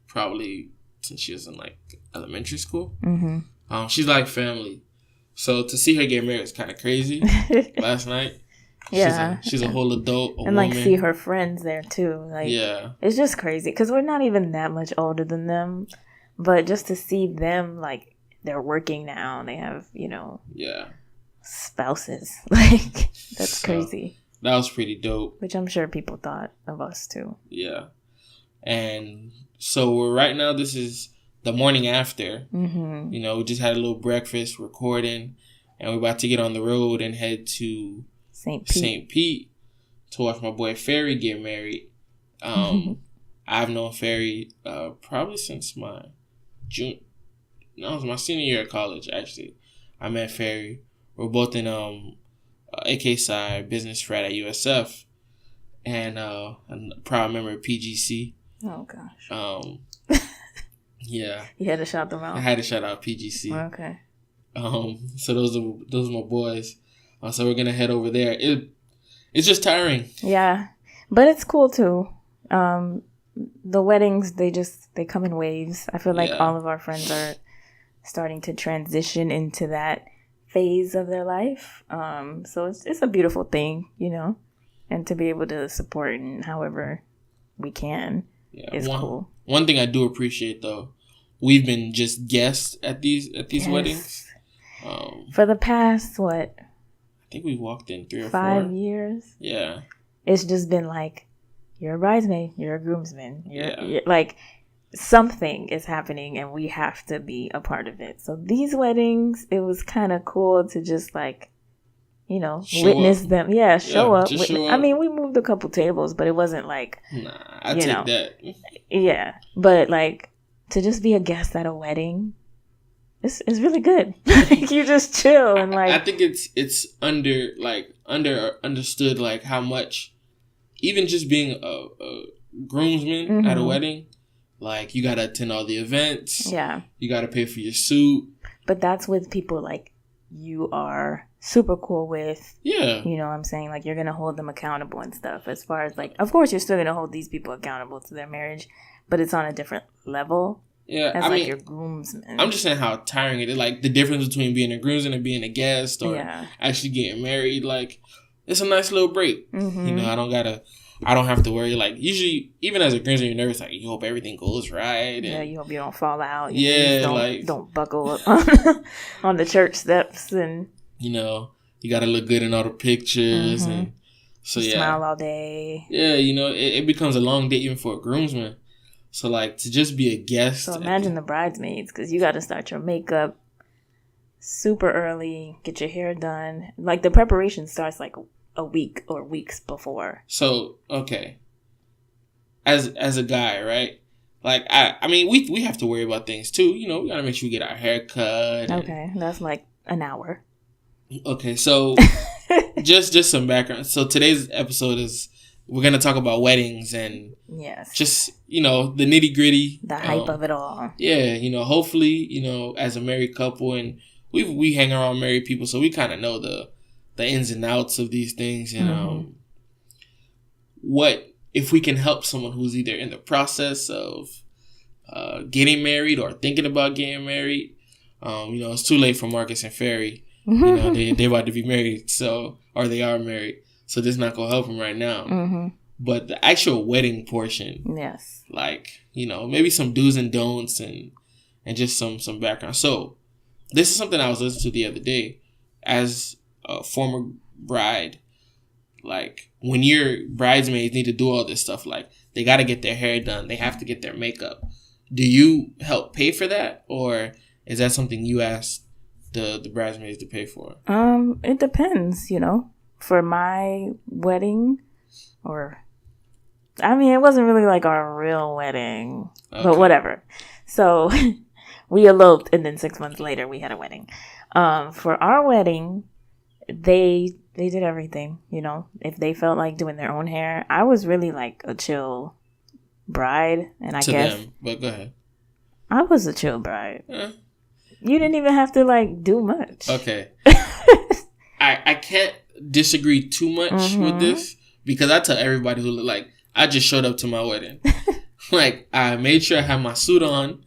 probably since she was in like elementary school. Mm-hmm. She's like family. So to see her get married is kind of crazy. Last night. Yeah. She's a whole adult, and like see her friends there too. Like, yeah. It's just crazy because we're not even that much older than them. But just to see them, like, they're working now and they have, you know. Yeah. Spouses. Like, that's crazy. That was pretty dope. Which I'm sure people thought of us too. Yeah. And so right now, this is the morning after. Mm-hmm. You know, we just had a little breakfast, recording, and we're about to get on the road and head to St. Pete to watch my boy Ferry get married. I've known Ferry probably since my it was my senior year of college, actually. I met Ferry. We're both in AK Psi business frat at USF, and a proud member of PGC. Oh gosh. Yeah. You had to shout them out. I had to shout out PGC. Okay. So those are my boys. So we're gonna head over there. It's just tiring. Yeah, but it's cool too. The weddings, they come in waves. I feel like all of our friends are starting to transition into that phase of their life. So it's a beautiful thing, you know, and to be able to support in however we can is cool. One thing I do appreciate though, we've been just guests at these weddings. For the past what? I think we walked in 3 or 5 4 years. Yeah. It's just been like, you're a bridesmaid, you're a groomsman, you're like something is happening and we have to be a part of it. So these weddings, it was kind of cool to just like, you know, witness them. Yeah, show up. I mean, we moved a couple tables, but it wasn't like, I take that. Yeah, but like to just be a guest at a wedding, it's really good. Like you just chill and like. I think it's understood like how much, even just being a groomsman at a wedding, like you gotta attend all the events. Yeah, you gotta pay for your suit. But that's with people like you are super cool with. Yeah, you know what I'm saying? Like you're gonna hold them accountable and stuff. As far as like, of course you're still gonna hold these people accountable to their marriage, but it's on a different level. Yeah, I mean, your groomsman. I'm just saying how tiring it is. Like the difference between being a groomsman and being a guest, or actually getting married. Like it's a nice little break. You know, I don't have to worry. Like usually, even as a groomsman, you're nervous. Like you hope everything goes right. And, you hope you don't fall out. Don't buckle up on the church steps, and you know you got to look good in all the pictures, and so smile all day. Yeah, you know it becomes a long day even for a groomsman. So, like, to just be a guest. So, imagine the bridesmaids, because you got to start your makeup super early, get your hair done. Like, the preparation starts, like, a week or weeks before. So, okay. As a guy, right? Like, I mean, we have to worry about things, too. You know, we got to make sure we get our hair cut. Okay, that's, like, an hour. Okay, so, just some background. So, today's episode is... We're going to talk about weddings and just, you know, the nitty gritty. The hype of it all. Yeah, you know, hopefully, you know, as a married couple, and we hang around married people, so we kind of know the ins and outs of these things. And what, if we can help someone who's either in the process of getting married or thinking about getting married. You know, it's too late for Marcus and Ferry. You know, they're about to be married, or they are married. So this is not going to help them right now. But the actual wedding portion, like, you know, maybe some do's and don'ts and just some background. So this is something I was listening to the other day as a former bride. Like, when your bridesmaids need to do all this stuff, like, they got to get their hair done. They have to get their makeup. Do you help pay for that? Or is that something you ask the bridesmaids to pay for? It depends, you know. For my wedding, it wasn't really like our real wedding, but whatever. So we eloped, and then 6 months later we had a wedding. For our wedding, they did everything, you know. If they felt like doing their own hair, I was really like a chill bride, and I guess them, but go ahead. I was a chill bride. You didn't even have to like do much. Okay. I can't disagree too much with this, because I tell everybody who, like, I just showed up to my wedding. Like, I made sure I had my suit on.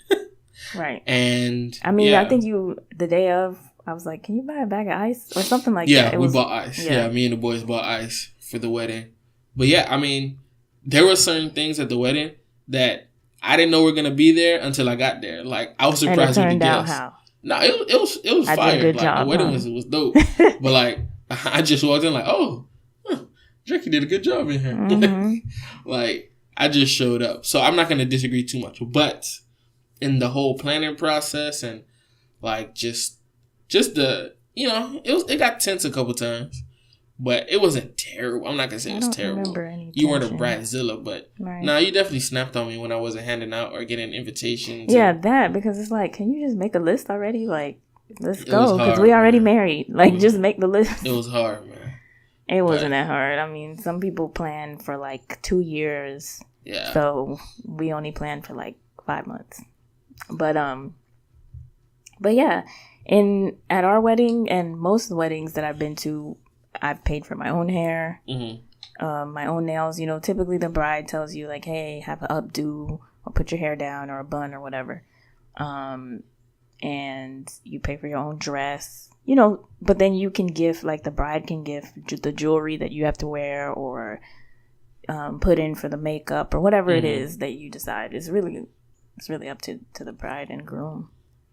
Right. And I mean, I think the day of, I was like, can you buy a bag of ice or something like that? Yeah, we bought ice. Yeah, me and the boys bought ice for the wedding. But yeah, I mean, there were certain things at the wedding that I didn't know were going to be there until I got there. Like, I was surprised with the guests. How? No, it was fire. Like, the wedding was dope. But like, I just walked in like, oh, Jackie did a good job in here. Like, I just showed up. So I'm not going to disagree too much. But in the whole planning process and like just the it got tense a couple times, but it wasn't terrible. I'm not gonna say it was terrible. You weren't a bridezilla, but no, you definitely snapped on me when I wasn't handing out or getting invitations. Yeah, that, because it's like, can you just make a list already? Like, let's go, because we already married. Like, just make the list. It was hard, man. It wasn't that hard. I mean, some people plan for like 2 years. Yeah. So we only planned for like 5 months. But yeah, at our wedding and most weddings that I've been to, I've paid for my own hair, my own nails. Typically the bride tells you like, hey, have an updo or put your hair down or a bun or whatever. And you pay for your own dress, but then you can give, like, the bride can give the jewelry that you have to wear or put in for the makeup or whatever it is that you decide. It's really up to the bride and groom.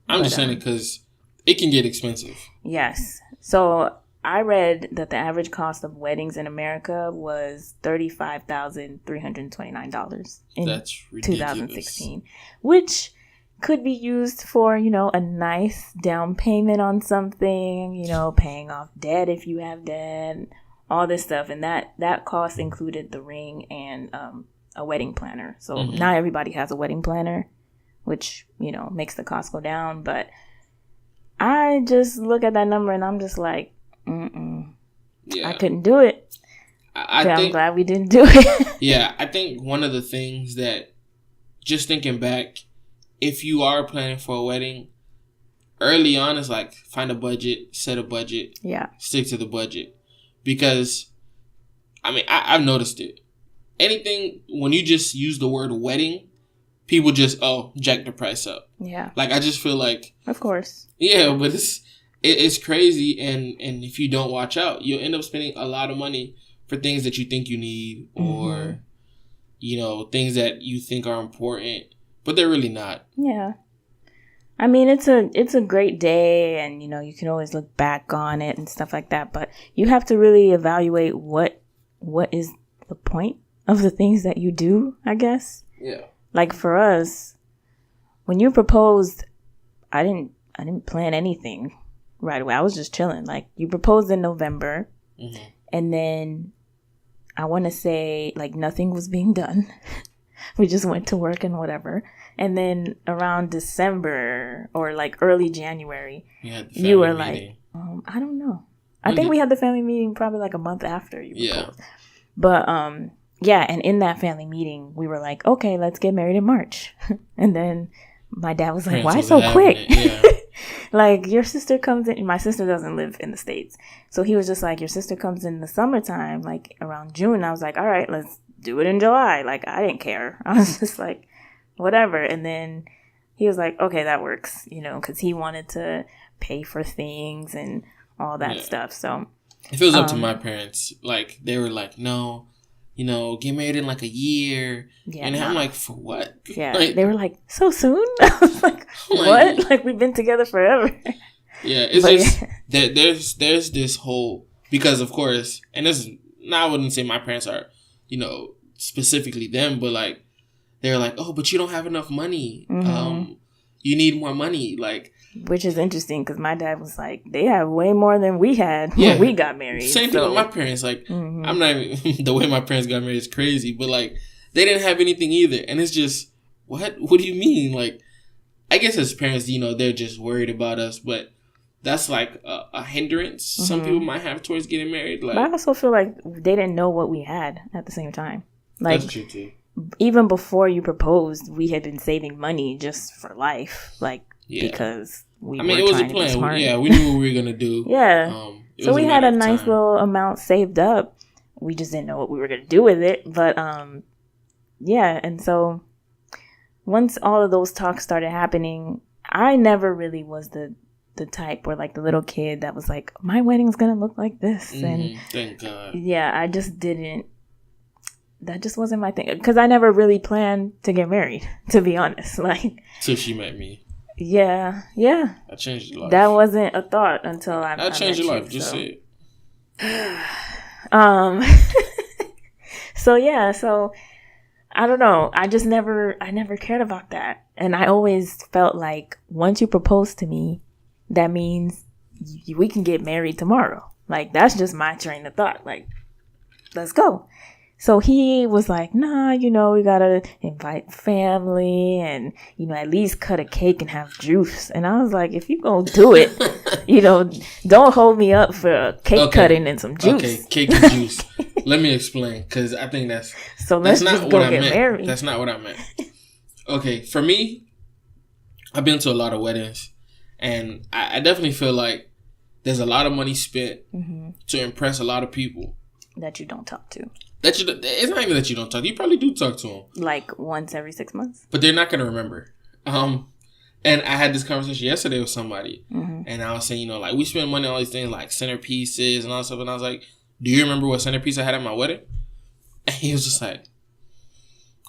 I'm just saying it because it can get expensive. Yes. So I read that the average cost of weddings in America was $35,329 in That's ridiculous. 2016, which could be used for, a nice down payment on something, paying off debt if you have debt, all this stuff. And that cost included the ring and a wedding planner. So not everybody has a wedding planner, which, makes the cost go down. But I just look at that number and I'm just like, yeah, I couldn't do it. I'm glad we didn't do it. Yeah, I think one of the things that, just thinking back, if you are planning for a wedding, early on is like, find a budget, set a budget, stick to the budget. Because, I mean, I've noticed it. Anything, when you just use the word wedding, people just, jack the price up. Yeah. Like, I just feel like... Of course. Yeah, but it's crazy, and if you don't watch out, you'll end up spending a lot of money for things that you think you need, or, things that you think are important. But they're really not. Yeah. I mean, it's a great day, and, you can always look back on it and stuff like that. But you have to really evaluate what is the point of the things that you do, I guess. Yeah. Like for us, when you proposed, I didn't plan anything right away. I was just chilling. Like, you proposed in November, and then I want to say, like, nothing was being done. We just went to work and whatever. And then around December or like early January, you were meeting. Like, I don't know. I think we had the family meeting probably like a month after you proposed. But yeah, and in that family meeting, we were like, okay, let's get married in March. And then my dad was like, why so quick? Yeah. Like, your sister comes in. My sister doesn't live in the States. So he was just like, your sister comes in the summertime, like around June. I was like, all right, let's do it in July. Like, I didn't care. I was just like, whatever. And then he was like, okay, that works, because he wanted to pay for things and all that stuff. So if it was up to my parents, like, they were like, no, get married in like a year. Yeah, and I'm like, for what? Yeah. Like, they were like, so soon? I was like, what? Like, we've been together forever. Yeah, it's just that there's this whole, because of course, and this is, now I wouldn't say my parents are, specifically them, but like, they're like, oh, but you don't have enough money. You need more money. Like, which is interesting because my dad was like, they have way more than we had when we got married. Same thing with my parents. Like, I'm not even, the way my parents got married is crazy, but like, they didn't have anything either. And it's just, what do you mean? Like, I guess as parents, they're just worried about us, but that's like a hindrance some people might have towards getting married. Like, but I also feel like they didn't know what we had at the same time. Like, that's true too. Even before you proposed, we had been saving money just for life, like, because we were it was trying a plan. To be smart. Yeah, we knew what we were gonna do. Yeah, so we had a nice little amount saved up. We just didn't know what we were gonna do with it. But yeah, and so once all of those talks started happening, I never really was the type or like the little kid that was like, my wedding's gonna look like this, and thank God. Yeah, I just didn't. That just wasn't my thing. Because I never really planned to get married, to be honest. Like, till she met me. Yeah. I changed your life. That wasn't a thought until I changed your life. Just say it. So, yeah. So, I don't know. I never cared about that. And I always felt like once you propose to me, that means we can get married tomorrow. Like, that's just my train of thought. Like, let's go. So he was like, nah, we gotta invite family and, at least cut a cake and have juice. And I was like, if you gonna do it, don't hold me up for cake cutting and some juice. Okay, cake and juice. Let me explain, because I think that's not what I meant. That's not what I meant. Okay, for me, I've been to a lot of weddings, and I definitely feel like there's a lot of money spent to impress a lot of people that you don't talk to. It's not even that you don't talk. You probably do talk to them. Like once every 6 months. But they're not going to remember. And I had this conversation yesterday with somebody. And I was saying, like, we spend money on all these things like centerpieces and all that stuff. And I was like, do you remember what centerpiece I had at my wedding? And he was just like,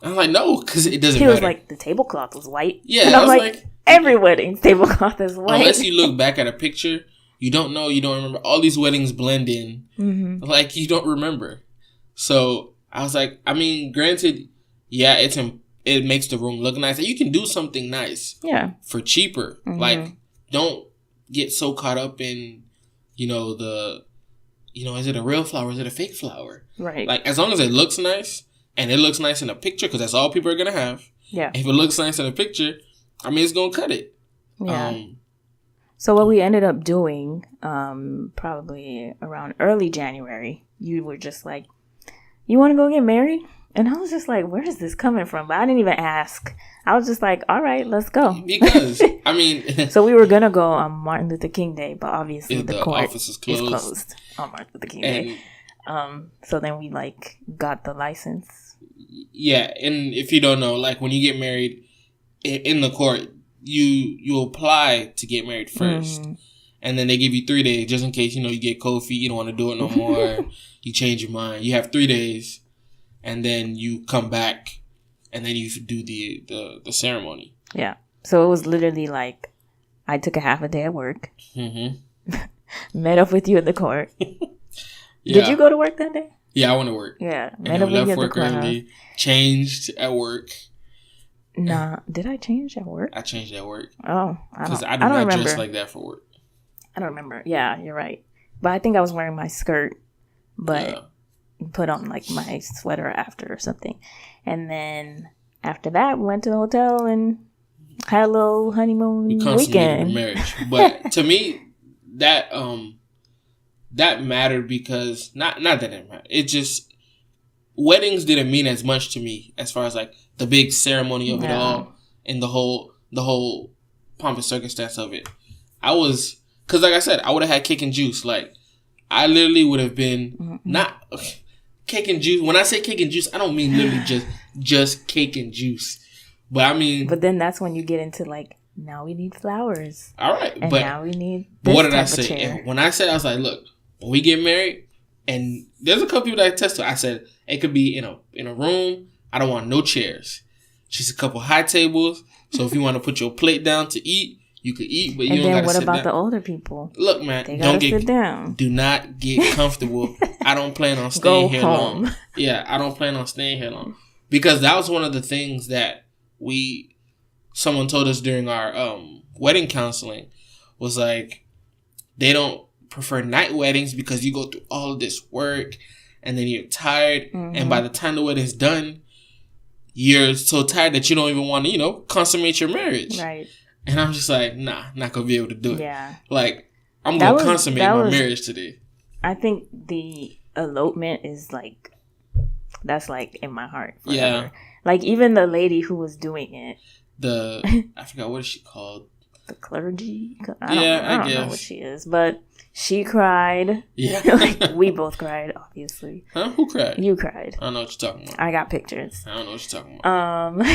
I was like, no, because it doesn't matter. He was like, the tablecloth was white. Yeah. And I'm like, every wedding tablecloth is white. Unless you look back at a picture, you don't know, you don't remember. All these weddings blend in. Like, you don't remember. So I was like, I mean, granted, yeah, it makes the room look nice. And you can do something nice, for cheaper. Like, don't get so caught up in, is it a real flower? Is it a fake flower? Right. Like, as long as it looks nice and it looks nice in a picture, because that's all people are gonna have. Yeah. If it looks nice in a picture, I mean, it's gonna cut it. Yeah. So what we ended up doing, probably around early January, you were just like, you want to go get married? And I was just like, where is this coming from? But I didn't even ask. I was just like, all right, let's go. Because, I mean... So we were going to go on Martin Luther King Day, but obviously the court office is closed on Martin Luther King Day. So then we, got the license. Yeah, and if you don't know, when you get married in the court, you apply to get married first. And then they give you 3 days just in case, you get cold feet, you don't want to do it no more. You change your mind. You have 3 days, and then you come back, and then you do the ceremony. Yeah. So it was literally I took a half a day at work, met up with you at the court. Yeah. Did you go to work that day? Yeah, I went to work. Yeah, met up with you at the court. Early, changed at work. Nah, did I change at work? I changed at work. Oh, because I do not dress like that for work. I don't remember. Yeah, you're right. But I think I was wearing my skirt, but put on my sweater after or something. And then after that, we went to the hotel and had a little honeymoon weekend. Marriage. But to me, that mattered because not that it mattered. It just, weddings didn't mean as much to me as far as the big ceremony of it all and the whole pomp and circumstance of it. Because like I said, I would have had cake and juice. I literally would have been not cake and juice. When I say cake and juice, I don't mean literally just cake and juice. But I mean... But then that's when you get into now we need flowers. All right. And now we need this. But what did I say? And when I said, I was like, look, when we get married, and there's a couple people that I test to, I said, it could be in a room. I don't want no chairs. Just a couple high tables. So if you want to put your plate down to eat, you could eat, but you don't got to sit down. And then what about the older people? Look, man, don't sit down. Do not get comfortable. I don't plan on staying here long. Yeah, I don't plan on staying here long. Because that was one of the things that someone told us during our wedding counseling was they don't prefer night weddings because you go through all of this work and then you're tired. And by the time the wedding's done, you're so tired that you don't even want to, consummate your marriage. Right. And I'm just like, nah, not going to be able to do it. Yeah. I'm going to consummate my marriage today. I think the elopement is that's in my heart forever. Yeah. Even the lady who was doing it. I forgot, what is she called? The clergy? I don't know what she is, but she cried. Yeah. We both cried, obviously. Huh? Who cried? You cried. I don't know what you're talking about. I got pictures. I don't know what you're talking about.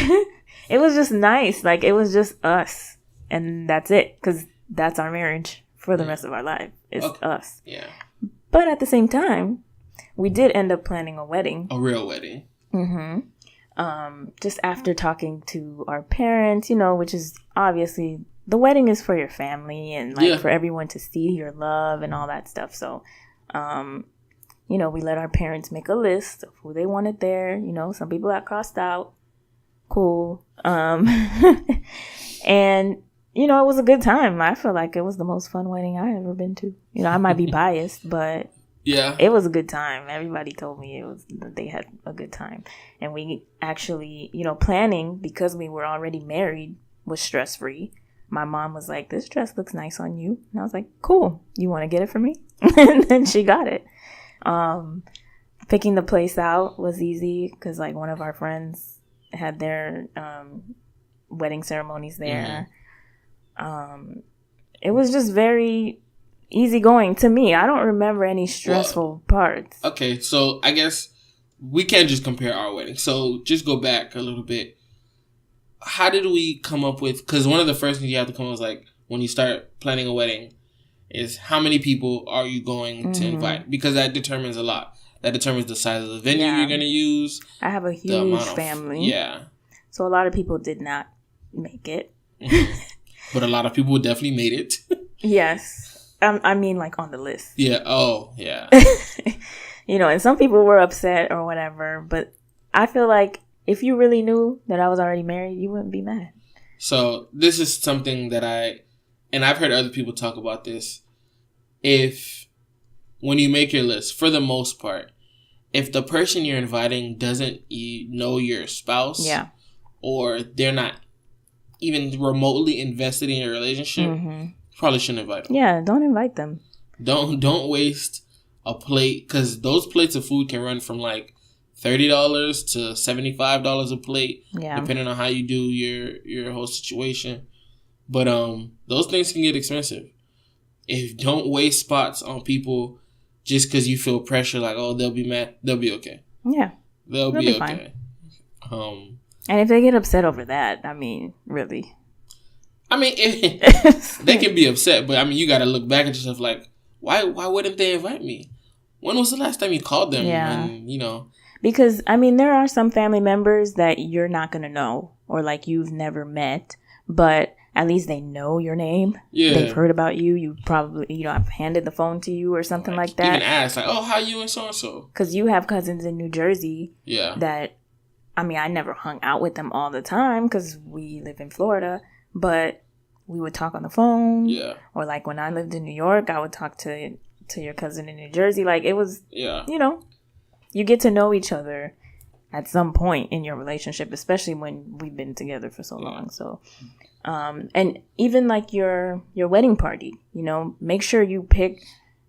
It was just nice. It was just us. And that's it. Because that's our marriage for the rest of our life. It's us. Yeah. But at the same time, we did end up planning a wedding. A real wedding. Just after talking to our parents, which is obviously, the wedding is for your family and for everyone to see your love and all that stuff. So, we let our parents make a list of who they wanted there. Some people got crossed out. Cool. And it was a good time. I feel like it was the most fun wedding I ever been to. I might be biased, but yeah, it was a good time. Everybody told me they had a good time. And we actually, planning, because we were already married, was stress-free. My mom was like, this dress looks nice on you. And I was like, cool. You want to get it for me? And then she got it. Picking the place out was easy because, like, one of our friends had their wedding ceremonies there. It was just very easygoing to me. I don't remember any stressful parts. Okay, so I guess we can't just compare our wedding. So just go back a little bit. How did we come up with, because one of the first things you have to come up with, like, when you start planning a wedding, is how many people are you going to invite? Because that determines a lot. That determines the size of the venue you're going to use. I have a huge family. Yeah. So a lot of people did not make it. But a lot of people definitely made it. Yes. I mean, like, on the list. Yeah. Oh, yeah. And some people were upset or whatever. But I feel like if you really knew that I was already married, you wouldn't be mad. So this is something that and I've heard other people talk about this. When you make your list, for the most part, if the person you're inviting doesn't know your spouse, or they're not even remotely invested in your relationship, probably shouldn't invite them. Yeah, don't invite them. Don't waste a plate, because those plates of food can run from like $30 to $75 a plate, depending on how you do your whole situation. But those things can get expensive. Don't waste spots on people just because you feel pressure, like, oh, they'll be mad. They'll be okay. Yeah, they'll be okay. And if they get upset over that, I mean, really. I mean, they can be upset, but I mean, you got to look back at yourself like, why wouldn't they invite me? When was the last time you called them? Yeah. And, Because, I mean, there are some family members that you're not going to know, or like you've never met, but at least they know your name. Yeah. They've heard about you. You probably, I've handed the phone to you or something like that. Even ask, like, oh, how you and so-and-so? Because you have cousins in New Jersey. Yeah. That, I mean, I never hung out with them all the time because we live in Florida, but we would talk on the phone. Yeah. Or like when I lived in New York, I would talk to your cousin in New Jersey. Like, it was, you get to know each other at some point in your relationship, especially when we've been together for so long. So, and even like your wedding party, make sure you pick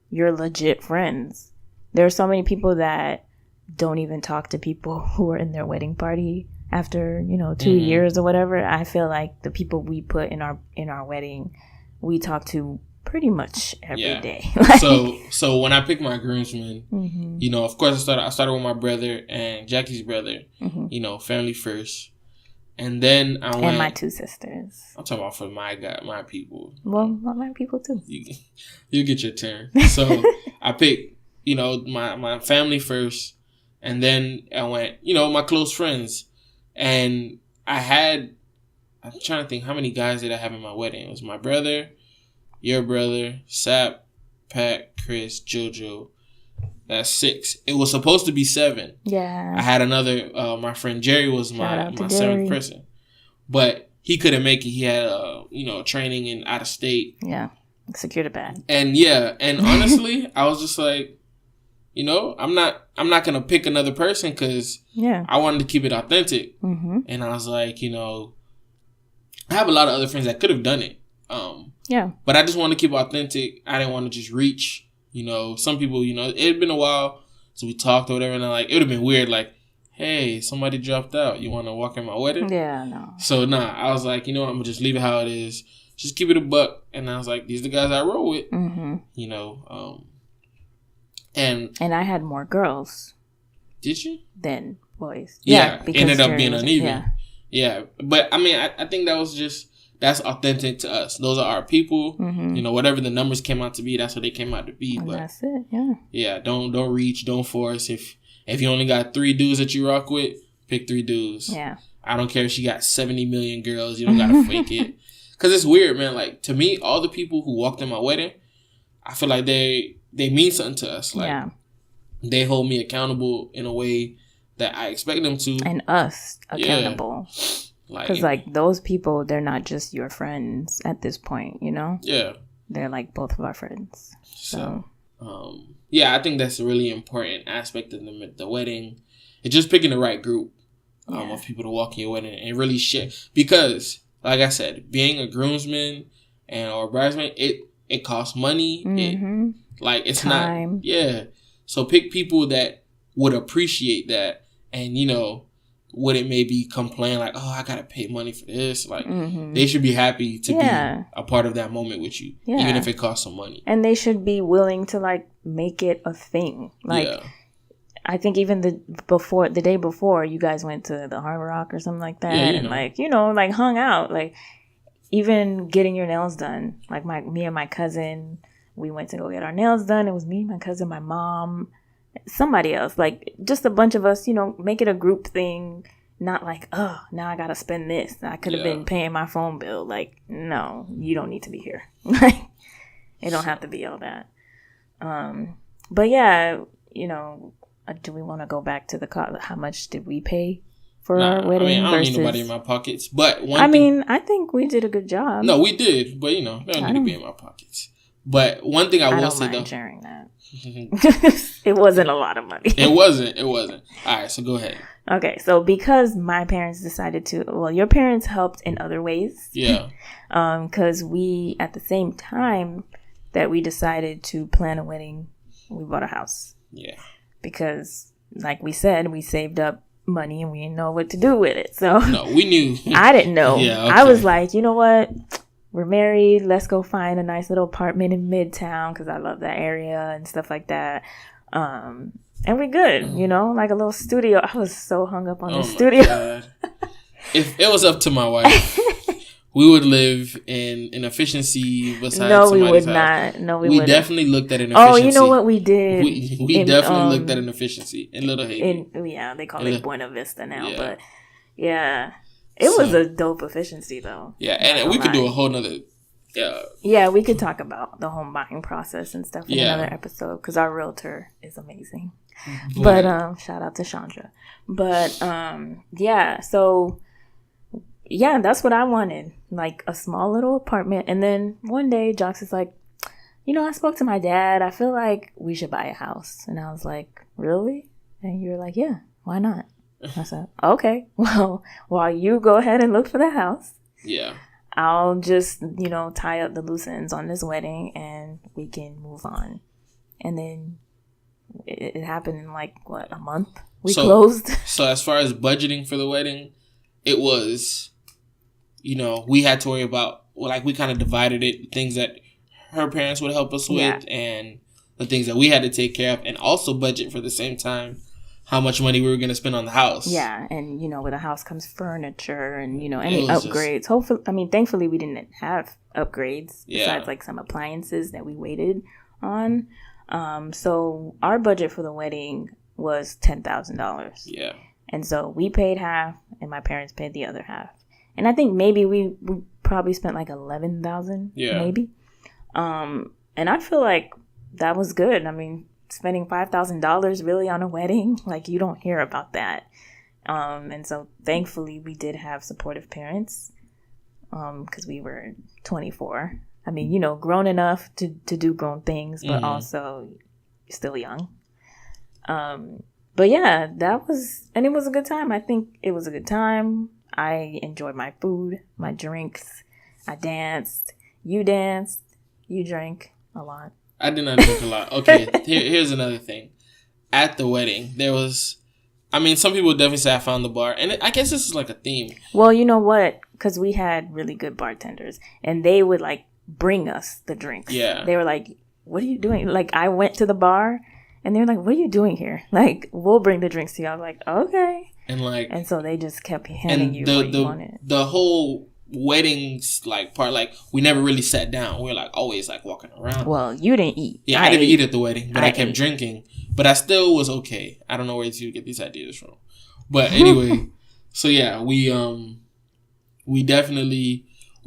your legit friends. There are so many people that don't even talk to people who are in their wedding party after, 2 years or whatever. I feel like the people we put in our wedding, we talk to pretty much every day. So when I pick my groomsmen, of course I started with my brother and Jackie's brother, family first. And then I went... And my two sisters. I'm talking about for my people. Well, my people too. You get your turn. So I picked, my family first. And then I went, my close friends. And I'm trying to think, how many guys did I have in my wedding? It was my brother, your brother, Sap, Pat, Chris, JoJo. That's 6. It was supposed to be 7. Yeah. I had another, my friend Jerry was my 7th person. But he couldn't make it. He had, training in out of state. Yeah. Secured a bag. And and honestly, I was just like, I'm not going to pick another person because I wanted to keep it authentic. Mm-hmm. And I was like, I have a lot of other friends that could have done it. But I just want to keep it authentic. I didn't want to just reach, some people, it had been a while since we talked or whatever. And it would have been weird. Like, hey, somebody dropped out. You want to walk in my wedding? Yeah, no. So, I was like, I'm going to just leave it how it is. Just keep it a buck. And I was like, these are the guys I roll with. Mm-hmm. And I had more girls. Did you? Than boys. Yeah, it ended up being uneven. Yeah. But I mean, I think that's authentic to us. Those are our people. Mm-hmm. Whatever the numbers came out to be, that's what they came out to be. But that's it. Yeah. Yeah. Don't reach. Don't force. If you only got 3 dudes that you rock with, pick 3 dudes. Yeah. I don't care if she got 70 million girls. You don't gotta fake it. Cause it's weird, man. Like, to me, all the people who walked in my wedding, I feel like they mean something to us. Like, they hold me accountable in a way that I expect them to. And us accountable. Like, because like those people, they're not just your friends at this point, you know. Yeah, they're like both of our friends. So yeah, I think that's a really important aspect of the wedding. It's just picking the right group of people to walk in your wedding and really share. Because, like I said, being a groomsman or bridesmaid, it costs money. Mm-hmm. It's time. not. Yeah. So pick people that would appreciate that, and wouldn't maybe complain like, oh, I gotta pay money for this. Like, they should be happy to be a part of that moment with you, even if it costs some money. And they should be willing to like make it a thing. Like, I think even the day before, you guys went to the Hard Rock or something like that, and like hung out. Like, even getting your nails done. Like me and my cousin, we went to go get our nails done. It was me, my cousin, my mom, somebody else, like just a bunch of us, make it a group thing, not like, oh, now I gotta spend this, I could have been paying my phone bill. Like, no, you don't need to be here. Like, it don't have to be all that. But yeah, do we want to go back to the how much did we pay for our wedding? I don't need nobody in my pockets, but I think we did a good job. No, we did, but they don't need to be in my pockets. But one thing I will say, though, sharing that. It wasn't a lot of money. It wasn't. All right, so go ahead. Okay, so because my parents decided to, well, your parents helped in other ways. Yeah. Because we, at the same time that we decided to plan a wedding, we bought a house. Yeah. Because, like we said, we saved up money and we didn't know what to do with it. So no, we knew. I didn't know. Yeah, okay. I was like, you know what? We're married. Let's go find a nice little apartment in Midtown because I love that area and stuff like that. And we're good, like a little studio. I was so hung up on the studio. God. If it was up to my wife, we would live in an efficiency beside No, we would house. not. No, we wouldn't. Definitely looked at an efficiency. Oh, you know what we did? We definitely looked at an efficiency in Little Haiti. They call it Buena Vista now, but yeah. It was a dope efficiency, though. Yeah, and we could do a whole nother... Yeah, we could talk about the home buying process and stuff in another episode, because our realtor is amazing. But shout out to Chandra. But, so... Yeah, that's what I wanted. Like, a small little apartment. And then one day, Jox is like, I spoke to my dad. I feel like we should buy a house. And I was like, really? And you were like, yeah, why not? I said, okay, well, while you go ahead and look for the house, I'll just, tie up the loose ends on this wedding and we can move on. And then it happened in like, a month? We closed. So as far as budgeting for the wedding, it was, we had to worry about, we kind of divided it, things that her parents would help us with and the things that we had to take care of, and also budget for the same time how much money we were going to spend on the house. Yeah, and, with a house comes furniture and, any upgrades. Thankfully, we didn't have upgrades besides, like, some appliances that we waited on. So our budget for the wedding was $10,000. Yeah. And so we paid half, and my parents paid the other half. And I think maybe we probably spent, like, $11,000, maybe. And I feel like that was good. Spending $5,000 really on a wedding, like, you don't hear about that. And so thankfully we did have supportive parents, because we were 24. Grown enough to do grown things, but also still young. But yeah, it was a good time. I think it was a good time. I enjoyed my food, my drinks. I danced. You drank a lot. I did not drink a lot. Okay, here's another thing. At the wedding, there was... some people definitely say I found the bar. And I guess this is like a theme. Well, you know what? Because we had really good bartenders. And they would, like, bring us the drinks. Yeah. They were like, what are you doing? Like, I went to the bar, and they were like, what are you doing here? Like, we'll bring the drinks to you. I was like, okay. And so they just kept handing you what you wanted. The whole... weddings part, we never really sat down. We were always walking around. Well, you didn't eat. Yeah, I didn't eat at the wedding, but I kept drinking. But I still was okay. I don't know where you get these ideas from. But anyway, so yeah, we definitely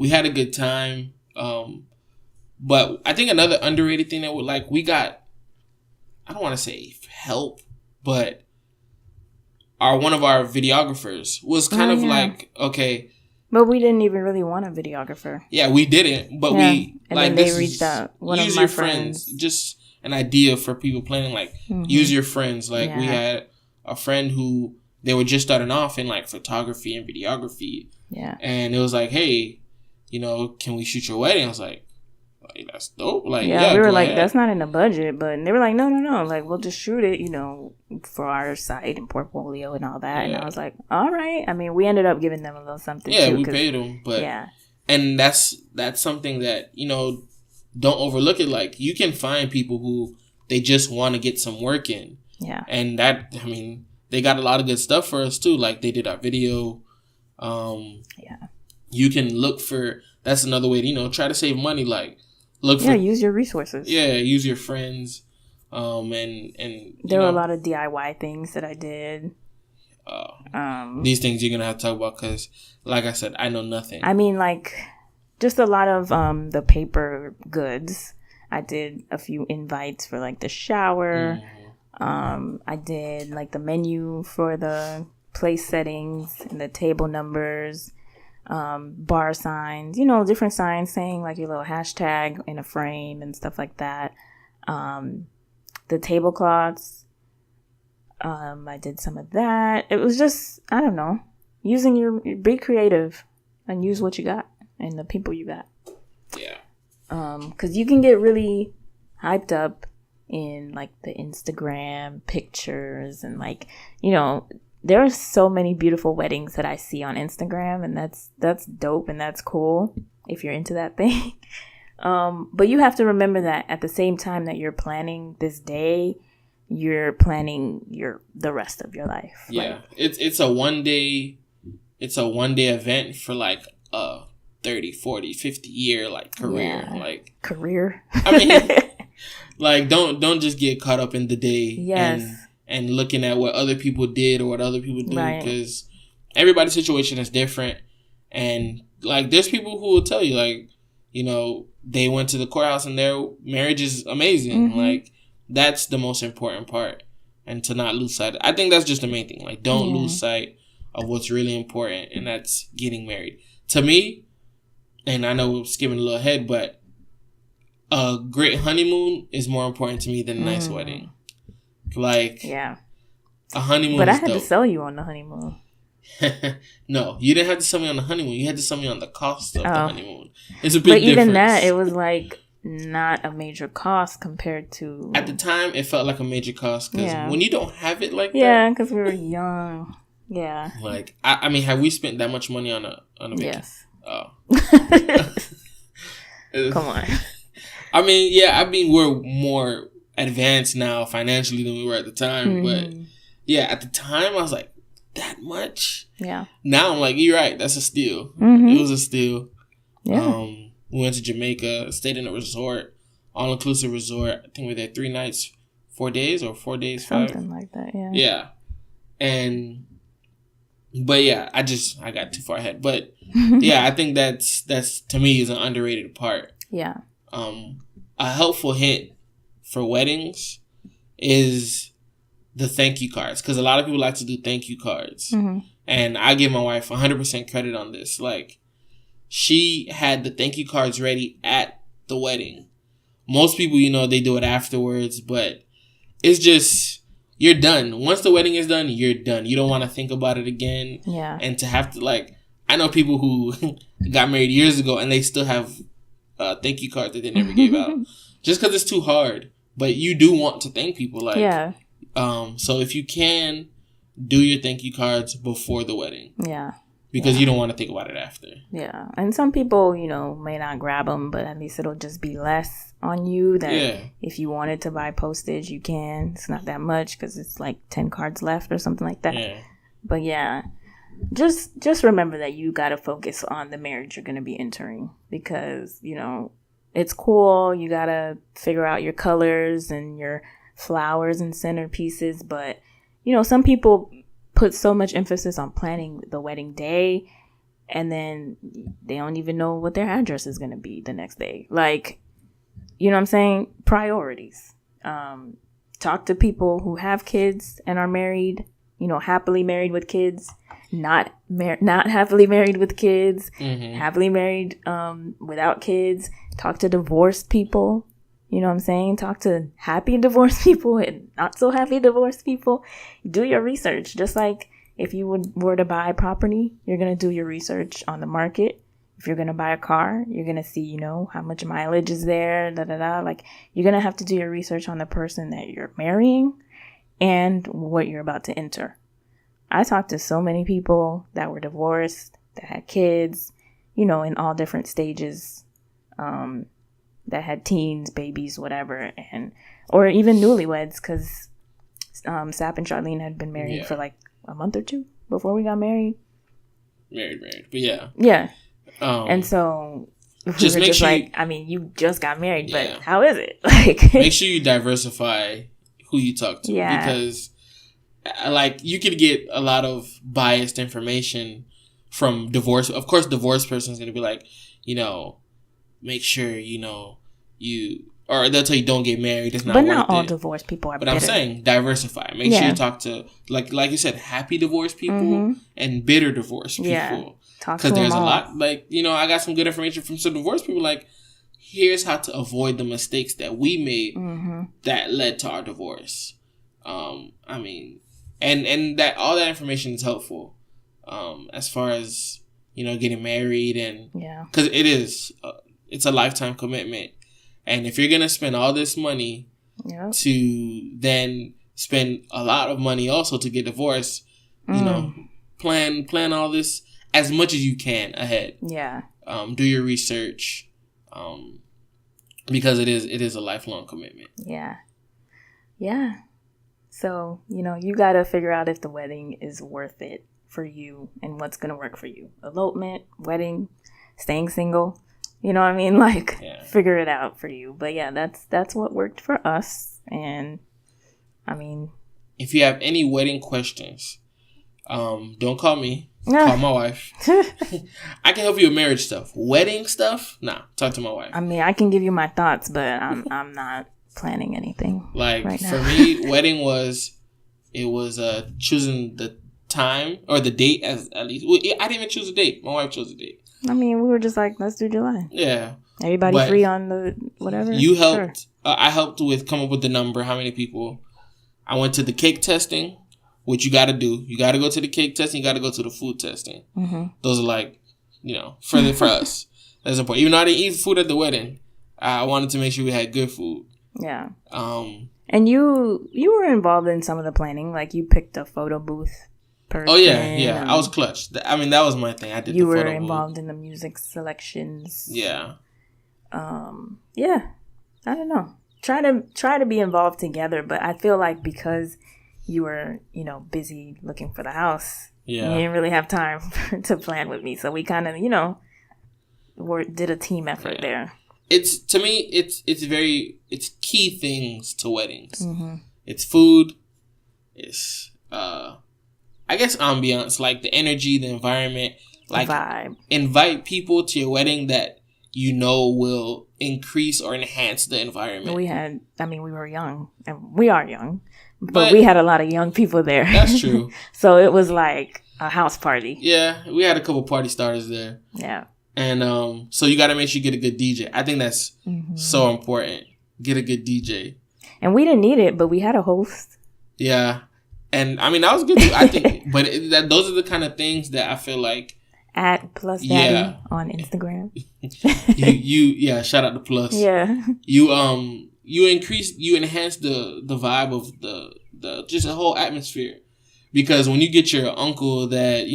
had a good time. But I think another underrated thing that we got, I don't want to say help, but one of our videographers was kind of like, okay. But we didn't even really want a videographer. Yeah, we didn't. But we, and like, then they reached out. One use of my your friends. Just an idea for people planning, like, use your friends. Like, we had a friend who, they were just starting off in, like, photography and videography. Yeah. And it was like, hey, you know, can we shoot your wedding? I was like that's dope. Like, we were like, that's not in the budget. But they were like, no. Like, we'll just shoot it, you know, for our site and portfolio and all that. And I was like, all right. I mean, we ended up giving them a little something, too. Yeah, we paid them. But, and that's something that, you know, don't overlook it. Like, you can find people who they just want to get some work in. Yeah. And that, I mean, they got a lot of good stuff for us, too. Like, they did our video. You can look for, that's another way to, you know, try to save money. Like, use your resources. Yeah, use your friends. And there were a lot of DIY things that I did. These things you're going to have to talk about because, like I said, I know nothing. I mean, like, just a lot of the paper goods. I did a few invites for, like, the shower. I did, like, the menu for the place settings and the table numbers. Bar signs, you know, different signs saying like your little hashtag in a frame and stuff like that. The tablecloths, I did some of that. It was just, I don't know, be creative and use what you got and the people you got. Yeah. Because you can get really hyped up in like the Instagram pictures and like, you know, there are so many beautiful weddings that I see on Instagram, and that's dope and that's cool if you're into that thing. But you have to remember that at the same time that you're planning this day, you're planning the rest of your life. Yeah, like, it's a one day event for like a 30, 40, 50 year like career. Yeah. Like career. I mean, like don't just get caught up in the day. Yes. And looking at what other people did or what other people do, because everybody's situation is different. And like, there's people who will tell you, like, you know, they went to the courthouse and their marriage is amazing. Like, that's the most important part, and to not lose sight. I think that's just the main thing. Like, don't lose sight of what's really important, and that's getting married. To me, and I know we're skipping a little ahead, but a great honeymoon is more important to me than a nice wedding. Like, a honeymoon. But I is had dope. to sell you on the honeymoon. No, you didn't have to sell me on the honeymoon. You had to sell me on the cost of the honeymoon. It's a big difference. But even that, it was like not a major cost compared to. At the time, it felt like a major cost because when you don't have it like that. Yeah, because we were young. Yeah. Like, I mean, have we spent that much money on a vacation? Yes. Oh. Come on. I mean, we're more advanced now financially than we were at the time, but at the time I was like, that much? Yeah. Now I'm like, you're right, that's a steal. It was a steal. Yeah. We went to Jamaica, stayed in a resort, all-inclusive resort. I think we were there 3 nights, 4 days, or 4 days, 5. Something like that, yeah. Yeah. But I got too far ahead. But I think that's to me is an underrated part. Yeah. A helpful hint for weddings is the thank you cards, because a lot of people like to do thank you cards, and I give my wife 100% credit on this. Like, she had the thank you cards ready at the wedding. Most people, you know, they do it afterwards, but it's just, you're done. Once the wedding is done, you're done. You don't want to think about it again. Yeah. And to have to, like, I know people who got married years ago and they still have thank you cards that they never gave out, just because it's too hard. But you do want to thank people, like, so if you can, do your thank you cards before the wedding. Yeah. Because you don't want to think about it after. Yeah. And some people, you know, may not grab them, but at least it'll just be less on you that if you wanted to buy postage, you can. It's not that much because it's like 10 cards left or something like that. Yeah. But just remember that you got to focus on the marriage you're going to be entering, because, you know, it's cool. You got to figure out your colors and your flowers and centerpieces. But, you know, some people put so much emphasis on planning the wedding day, and then they don't even know what their address is going to be the next day. Like, you know what I'm saying? Priorities. Talk to people who have kids and are married, happily married with kids, not happily married with kids, happily married without kids. Talk to divorced people. You know what I'm saying? Talk to happy divorced people and not so happy divorced people. Do your research. Just like if you were to buy property, you're going to do your research on the market. If you're going to buy a car, you're going to see, how much mileage is there, Like, you're going to have to do your research on the person that you're marrying and what you're about to enter. I talked to so many people that were divorced, that had kids, in all different stages, that had teens, babies, whatever, or even newlyweds, because Sap and Charlene had been married for like a month or two before we got married. Married, but yeah. Yeah. And so we just were make just sure like, I mean, you just got married, but how is it? Like, make sure you diversify who you talk to, because you could get a lot of biased information from divorce. Of course, divorced person's gonna be like, make sure or they'll tell you don't get married. It's not but worth not all it. divorced people are. But bitter. I'm saying diversify. Make sure you talk to like you said, happy divorced people and bitter divorced people. Yeah. Because there's a lot. I got some good information from some divorced people. Like, here's how to avoid the mistakes that we made that led to our divorce. And that all that information is helpful. As far as getting married because it's a lifetime commitment. And if you're going to spend all this money to then spend a lot of money also to get divorced, plan all this as much as you can ahead. Yeah. Do your research because it is a lifelong commitment. Yeah. Yeah. So, you got to figure out if the wedding is worth it for you and what's going to work for you. Elopement, wedding, staying single. You know what I mean? Figure it out for you. But yeah, that's what worked for us. And I mean, if you have any wedding questions, don't call me. Call my wife. I can help you with marriage stuff. Wedding stuff? Nah, talk to my wife. I mean, I can give you my thoughts, but I'm not planning anything. Right for me, wedding was choosing the time or the date at least. Well, I didn't even choose a date. My wife chose a date. I mean, we were just like, let's do July. Yeah. Everybody free on the whatever? You helped. Sure. I helped with come up with the number, how many people. I went to the cake testing, which you got to do. You got to go to the cake testing. You got to go to the food testing. Mm-hmm. Those are for us. That's important. Even though I didn't eat food at the wedding, I wanted to make sure we had good food. Yeah. And you were involved in some of the planning. Like, you picked a photo booth person. Oh, yeah. I was clutch. I mean, that was my thing. I did the photo booth. You were involved in the music selections. Yeah. Yeah. I don't know. Try to be involved together, but I feel like because you were, busy looking for the house, you didn't really have time to plan with me. So we kind of, did a team effort there. It's, to me, it's key things to weddings. Mm-hmm. It's food. It's, I guess ambiance, like the energy, the environment, like vibe. Invite people to your wedding that will increase or enhance the environment. We were young, and we are young, but we had a lot of young people there. That's true. So it was like a house party. Yeah, we had a couple party starters there. Yeah. And so you got to make sure you get a good DJ. I think that's so important. Get a good DJ. And we didn't need it, but we had a host. Yeah. And I mean, that was good too, I think. But those are the kind of things that I feel like. At Plus Daddy on Instagram. you shout out to Plus. Yeah. You enhance the vibe of the just the whole atmosphere. Because when you get your uncle that,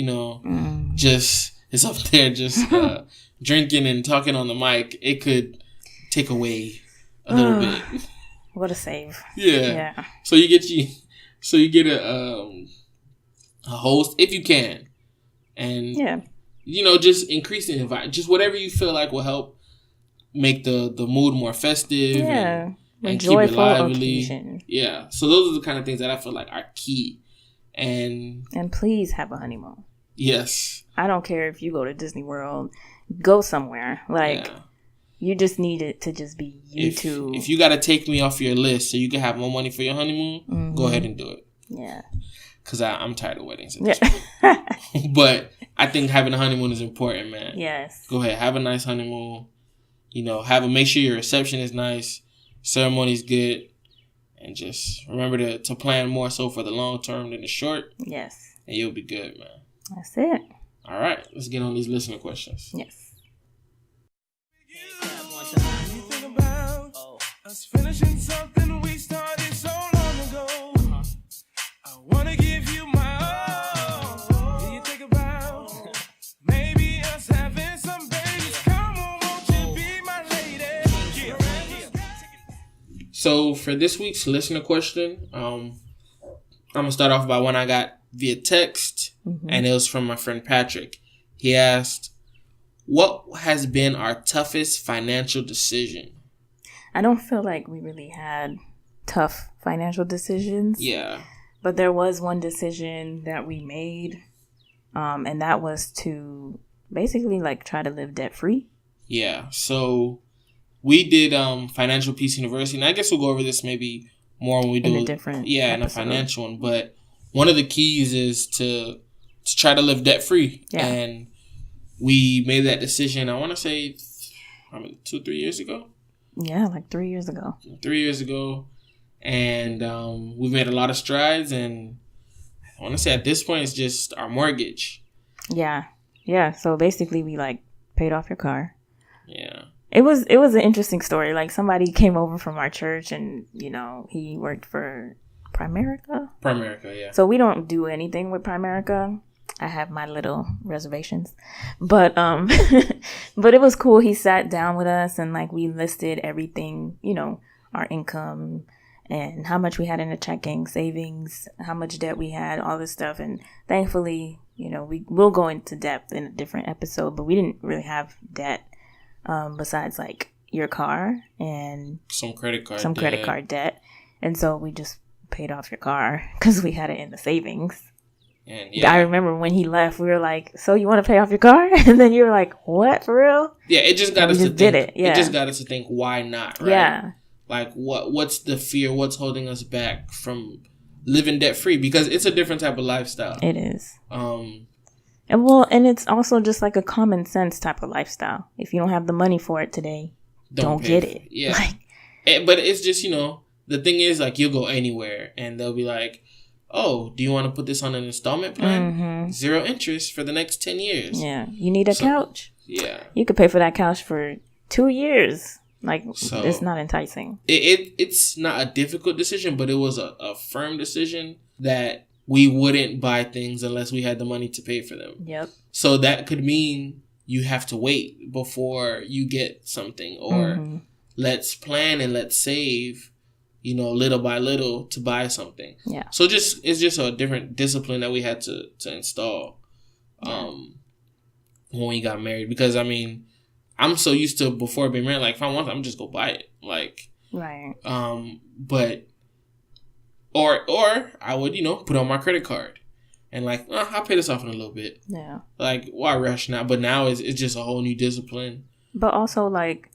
just is up there just drinking and talking on the mic, it could take away a little bit. What a save. Yeah. So you get a host if you can. And just increase the environment. Just whatever you feel like will help make the mood more festive and keep it lively. Occasion. Yeah. So those are the kind of things that I feel like are key. And please have a honeymoon. Yes. I don't care if you go to Disney World. Go somewhere. You just need it to just be you two. If you got to take me off your list so you can have more money for your honeymoon, go ahead and do it. Yeah. Because I'm tired of weddings at this point. But I think having a honeymoon is important, man. Yes. Go ahead. Have a nice honeymoon. You know, make sure your reception is nice. Ceremony's good. And just remember to plan more so for the long term than the short. Yes. And you'll be good, man. That's it. All right. Let's get on these listener questions. Yes. Us finishing something we started so long ago. I wanna give you my all. Do you think about maybe us having some babies? Come on, won't you be my lady? So for this week's listener question, I'm gonna start off by one I got via text, and it was from my friend Patrick. He asked, "What has been our toughest financial decision?" I don't feel like we really had tough financial decisions. Yeah. But there was one decision that we made, and that was to basically like try to live debt free. Yeah. So we did Financial Peace University, and I guess we'll go over this maybe more when we do in a different in a financial one. But one of the keys is to try to live debt free. Yeah. And we made that decision, I want to say, 2-3 years ago. Yeah, like 3 years ago. 3 years ago. And we've made a lot of strides. And I want to say at this point, it's just our mortgage. Yeah. Yeah. So basically, we like paid off your car. Yeah. It was an interesting story. Like somebody came over from our church and, you know, he worked for Primerica. Primerica, yeah. So we don't do anything with Primerica. I have my little reservations, but but it was cool. He sat down with us and like we listed everything, you know, our income and how much we had in the checking, savings, how much debt we had, all this stuff. And thankfully, you know, we will go into depth in a different episode, but we didn't really have debt besides like your car and some credit card debt. And so we just paid off your car because we had it in the savings. And yeah. I remember when he left, we were like, "So you want to pay off your car?" And then you were like, "What, for real?" Yeah, it just got us to think. Did it. Yeah. It just got us to think, why not? Right? Yeah. Like, what's the fear? What's holding us back from living debt free? Because it's a different type of lifestyle. It is. And it's also just like a common sense type of lifestyle. If you don't have the money for it today, don't get it. Yeah. But it's just, you know, the thing is, like, you'll go anywhere and they'll be like, "Oh, do you want to put this on an installment plan? Mm-hmm. 0 interest for the next 10 years. Yeah. You need a couch. Yeah. You could pay for that couch for 2 years. Like, so, it's not enticing. It's not a difficult decision, but it was a firm decision that we wouldn't buy things unless we had the money to pay for them. Yep. So that could mean you have to wait before you get something, or let's plan and let's save, you know, little by little to buy something. Yeah. So it's just a different discipline that we had to install when we got married. Because, I mean, I'm so used to before being married, like, if I want something, I'm just go buy it. Like, right. But, or I would, you know, put on my credit card and like, I'll pay this off in a little bit. Yeah. Like, why rush now? But now it's just a whole new discipline. But also, like,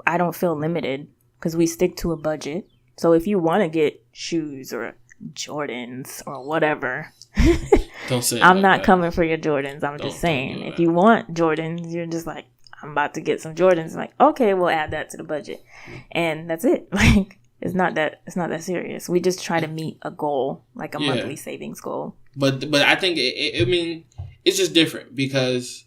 I don't feel limited because we stick to a budget. So if you want to get shoes or Jordans or whatever, don't say I'm like not that. coming for your Jordans. I'm just saying, if you want Jordans, you're just like, I'm about to get some Jordans. Like, okay, we'll add that to the budget, and that's it. Like, it's not that serious. We just try to meet a goal, like a monthly savings goal. But I think I mean, it's just different because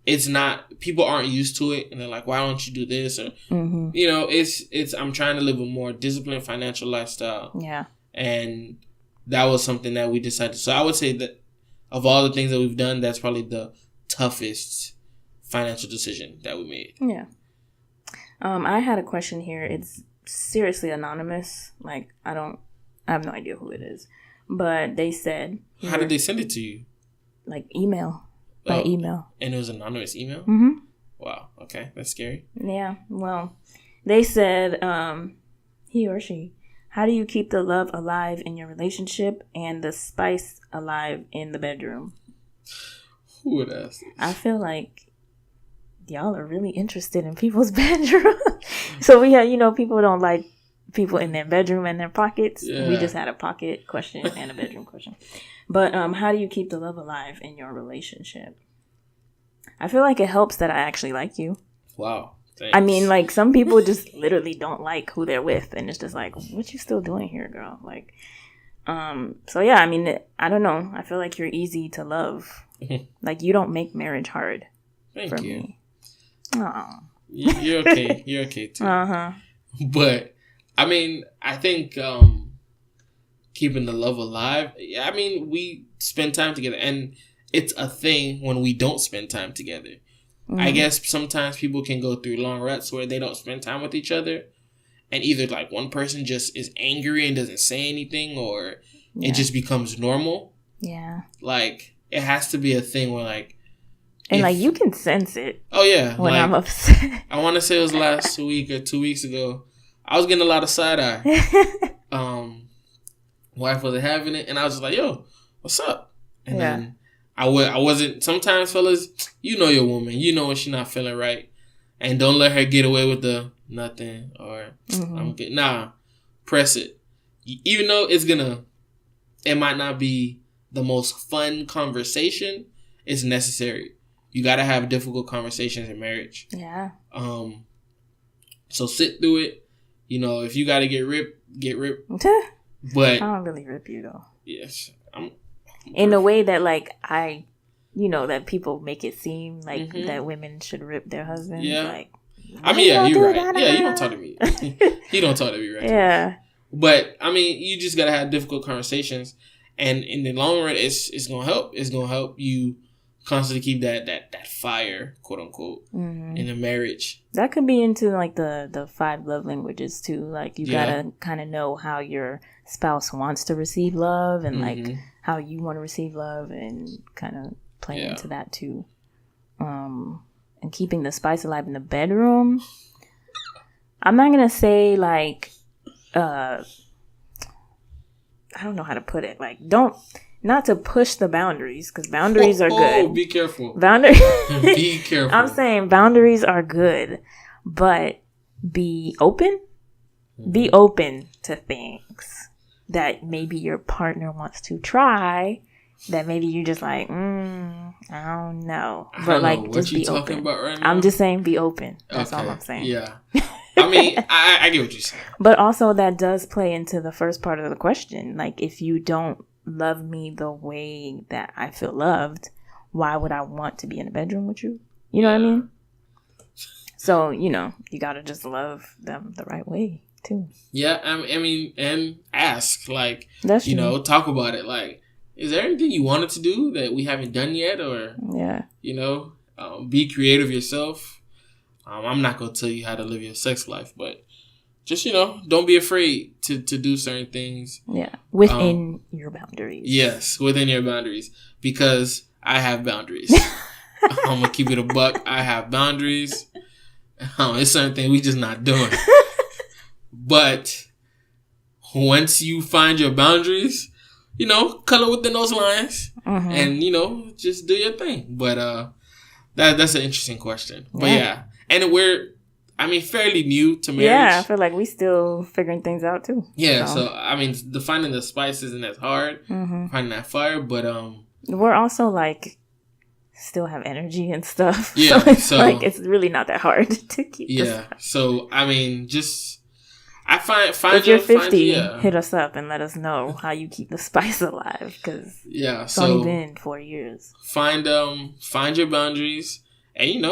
it's not, people aren't used to it, and they're like, why don't you do this? Or you know, it's I'm trying to live a more disciplined financial lifestyle. Yeah. And that was something that we decided. So I would say that of all the things that we've done, that's probably the toughest financial decision that we made. Yeah. I had a question here. It's seriously anonymous. Like, I have no idea who it is. But they said... How did they send it to you? Like, email. By email. And it was anonymous email? Mm-hmm. Wow. Okay. That's scary. Yeah. Well, they said, he or she, how do you keep the love alive in your relationship and the spice alive in the bedroom? Who would ask this? I feel like y'all are really interested in people's bedroom. So we have, you know, people don't like people in their bedroom and their pockets. Yeah. We just had a pocket question and a bedroom question. But how do you keep the love alive in your relationship? I feel like it helps that I actually like you. Wow. Thanks. I mean, like, some people just literally don't like who they're with, and it's just like, what you still doing here, girl? Like, so yeah, I mean, I don't know. I feel like you're easy to love. Like, you don't make marriage hard. Thank you. Me. Aw. You're okay. You're okay too. But I mean, I think keeping the love alive. I mean, we spend time together, and it's a thing when we don't spend time together. I guess sometimes people can go through long ruts where they don't spend time with each other, and either like one person just is angry and doesn't say anything, or it just becomes normal. Yeah. Like, it has to be a thing where like, and like, you can sense it. Oh yeah. When like, I'm upset. I want to say it was last week or 2 weeks ago. I was getting a lot of side eye. Wife wasn't having it, and I was just like, "Yo, what's up?" And then I wasn't. Sometimes, fellas, you know your woman. You know when she's not feeling right, and don't let her get away with the nothing or I'm good. Nah, press it. Even though it might not be the most fun conversation, it's necessary. You gotta have difficult conversations in marriage. Yeah. So sit through it. You know, if you gotta get ripped, get ripped. But I don't really rip you though. Yes, in a way that like that people make it seem like that women should rip their husbands. Yeah. Like, I mean, yeah, you're right. Yeah, you don't talk to me. You don't talk to me, right? Yeah. But I mean, you just gotta have difficult conversations, and in the long run, it's gonna help. It's gonna help you constantly keep that fire, quote unquote, in a marriage. That could be into like the 5 love languages too. Like, you gotta kind of know how your spouse wants to receive love, and like how you want to receive love, and kind of play into that too. And keeping the spice alive in the bedroom. I'm not gonna say like, I don't know how to put it. Like, not to push the boundaries, because boundaries are good. Oh, be careful. Be careful. I'm saying boundaries are good, but be open. Be open to things that maybe your partner wants to try, that maybe you're just like, I don't know. But like, just be open. About right now? I'm just saying be open. That's all I'm saying. Yeah. I mean, I get what you're saying. But also that does play into the first part of the question. Like, if you don't love me the way that I feel loved, why would I want to be in the bedroom with you? You know what I mean? So, you gotta just love them the right way too. Yeah, I mean, and ask, like, that's true. Talk about it. Like, is there anything you wanted to do that we haven't done yet? Or, be creative yourself. I'm not going to tell you how to live your sex life, but just, don't be afraid to do certain things. Yeah, within your boundaries. Yes, within your boundaries, because I have boundaries. I'm going to keep it a buck. I have boundaries. It's certain things we just not doing. But once you find your boundaries, color within those lines, and, just do your thing. But that's an interesting question. But yeah, and we're, fairly new to marriage. Yeah, I feel like we still figuring things out too. Yeah, so finding the spice isn't as hard, finding that fire, but we're also like still have energy and stuff. Yeah, so like it's really not that hard to keep. Yeah, so just. I find if you're 50, hit us up and let us know how you keep the spice alive, because it's only been 4 years. Find your boundaries, and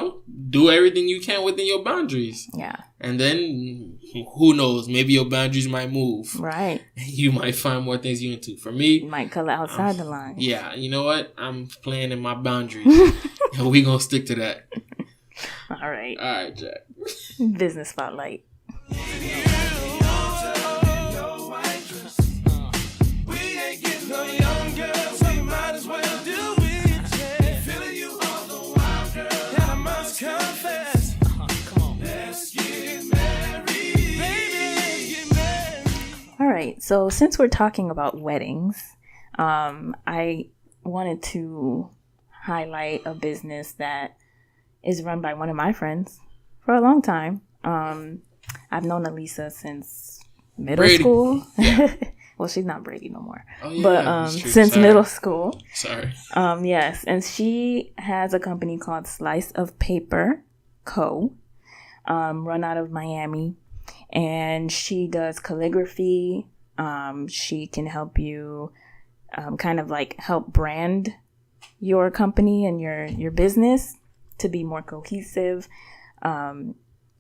do everything you can within your boundaries. Yeah, and then who knows? Maybe your boundaries might move. Right. You might find more things you into. For me, you might color outside the line. Yeah, you know what? I'm playing in my boundaries, and we gonna stick to that. All right, Jack. Business spotlight. All right, so since we're talking about weddings, I wanted to highlight a business that is run by one of my friends for a long time. I've known Elisa since middle school. Yeah. Well, she's not Brady no more. Oh, yeah, but since middle school. Sorry. Yes, and she has a company called Slice of Paper Co. Run out of Miami, and she does calligraphy. She can help you kind of like help brand your company and your business to be more cohesive.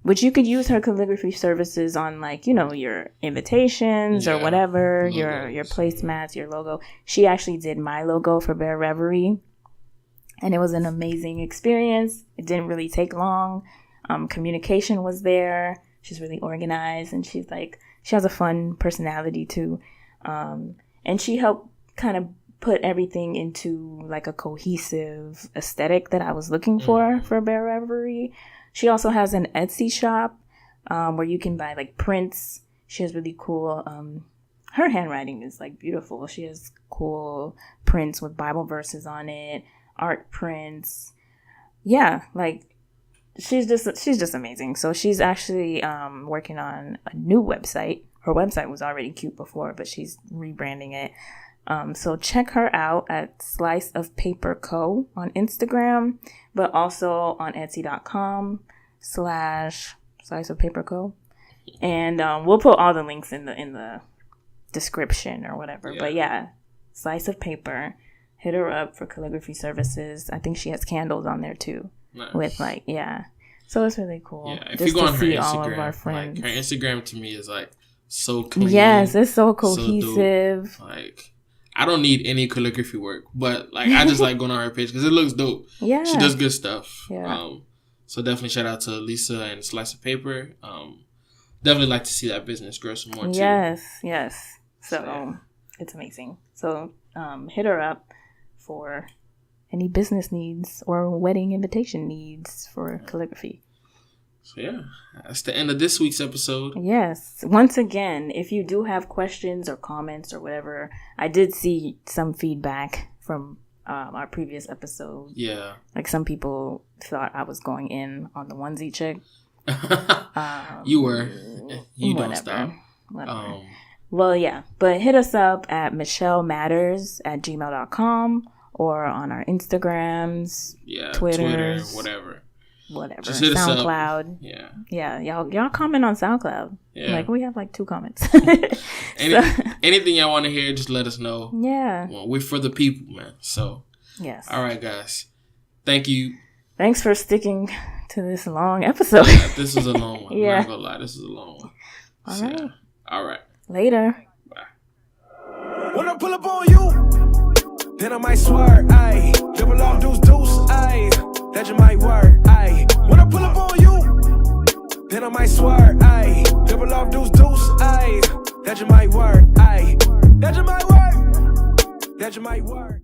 Which you could use her calligraphy services on, like, you know, your invitations or whatever, your placemats, your logo. She actually did my logo for Bear Reverie, and it was an amazing experience. It didn't really take long. Communication was there. She's really organized, and she has a fun personality too. And she helped kind of put everything into like a cohesive aesthetic that I was looking for Bear Reverie. She also has an Etsy shop where you can buy like prints. She has really cool, her handwriting is like beautiful. She has cool prints with Bible verses on it, art prints. Yeah, like she's just amazing. So she's actually working on a new website. Her website was already cute before, but she's rebranding it. So check her out at Slice of Paper Co. on Instagram, but also on Etsy.com/Slice of Paper Co. And we'll put all the links in the description or whatever. Yeah. But yeah, Slice of Paper. Hit her up for calligraphy services. I think she has candles on there too. Nice. With like, yeah. So it's really cool. Yeah, if you go on her Instagram, like her Instagram to me is like so clean. Yes, it's so cohesive. So like, I don't need any calligraphy work, but like I just like going on her page because it looks dope. Yeah, she does good stuff. Yeah. So definitely shout out to Lisa and Slice of Paper. Definitely like to see that business grow some more too. Yes. So it's amazing. So hit her up for any business needs or wedding invitation needs for calligraphy. So yeah, that's the end of this week's episode. Yes. Once again, if you do have questions or comments or whatever, I did see some feedback from our previous episode. Yeah. Like some people thought I was going in on the onesie chick. You were. You don't stop. Whatever. Well, yeah. But hit us up at michelmatters@gmail.com or on our Instagrams, Twitter, whatever. Just hit SoundCloud. Us up. Yeah. Y'all comment on SoundCloud. Yeah. Like we have like 2 comments. Anything y'all want to hear, just let us know. Yeah. Well, we're for the people, man. So. Yes. All right, guys. Thank you. Thanks for sticking to this long episode. Yeah, this was a long one. I'm not gonna lie, this is a long one. All right. Yeah. All right. Later. Bye. When I pull up on you, then I might swear, ayy. Double off deuce, ayy. That just might work, ayy. When I pull up on you, then I might swear, ayy. Double off deuce, ayy. That just might work, ayy. That just might work. That just might work.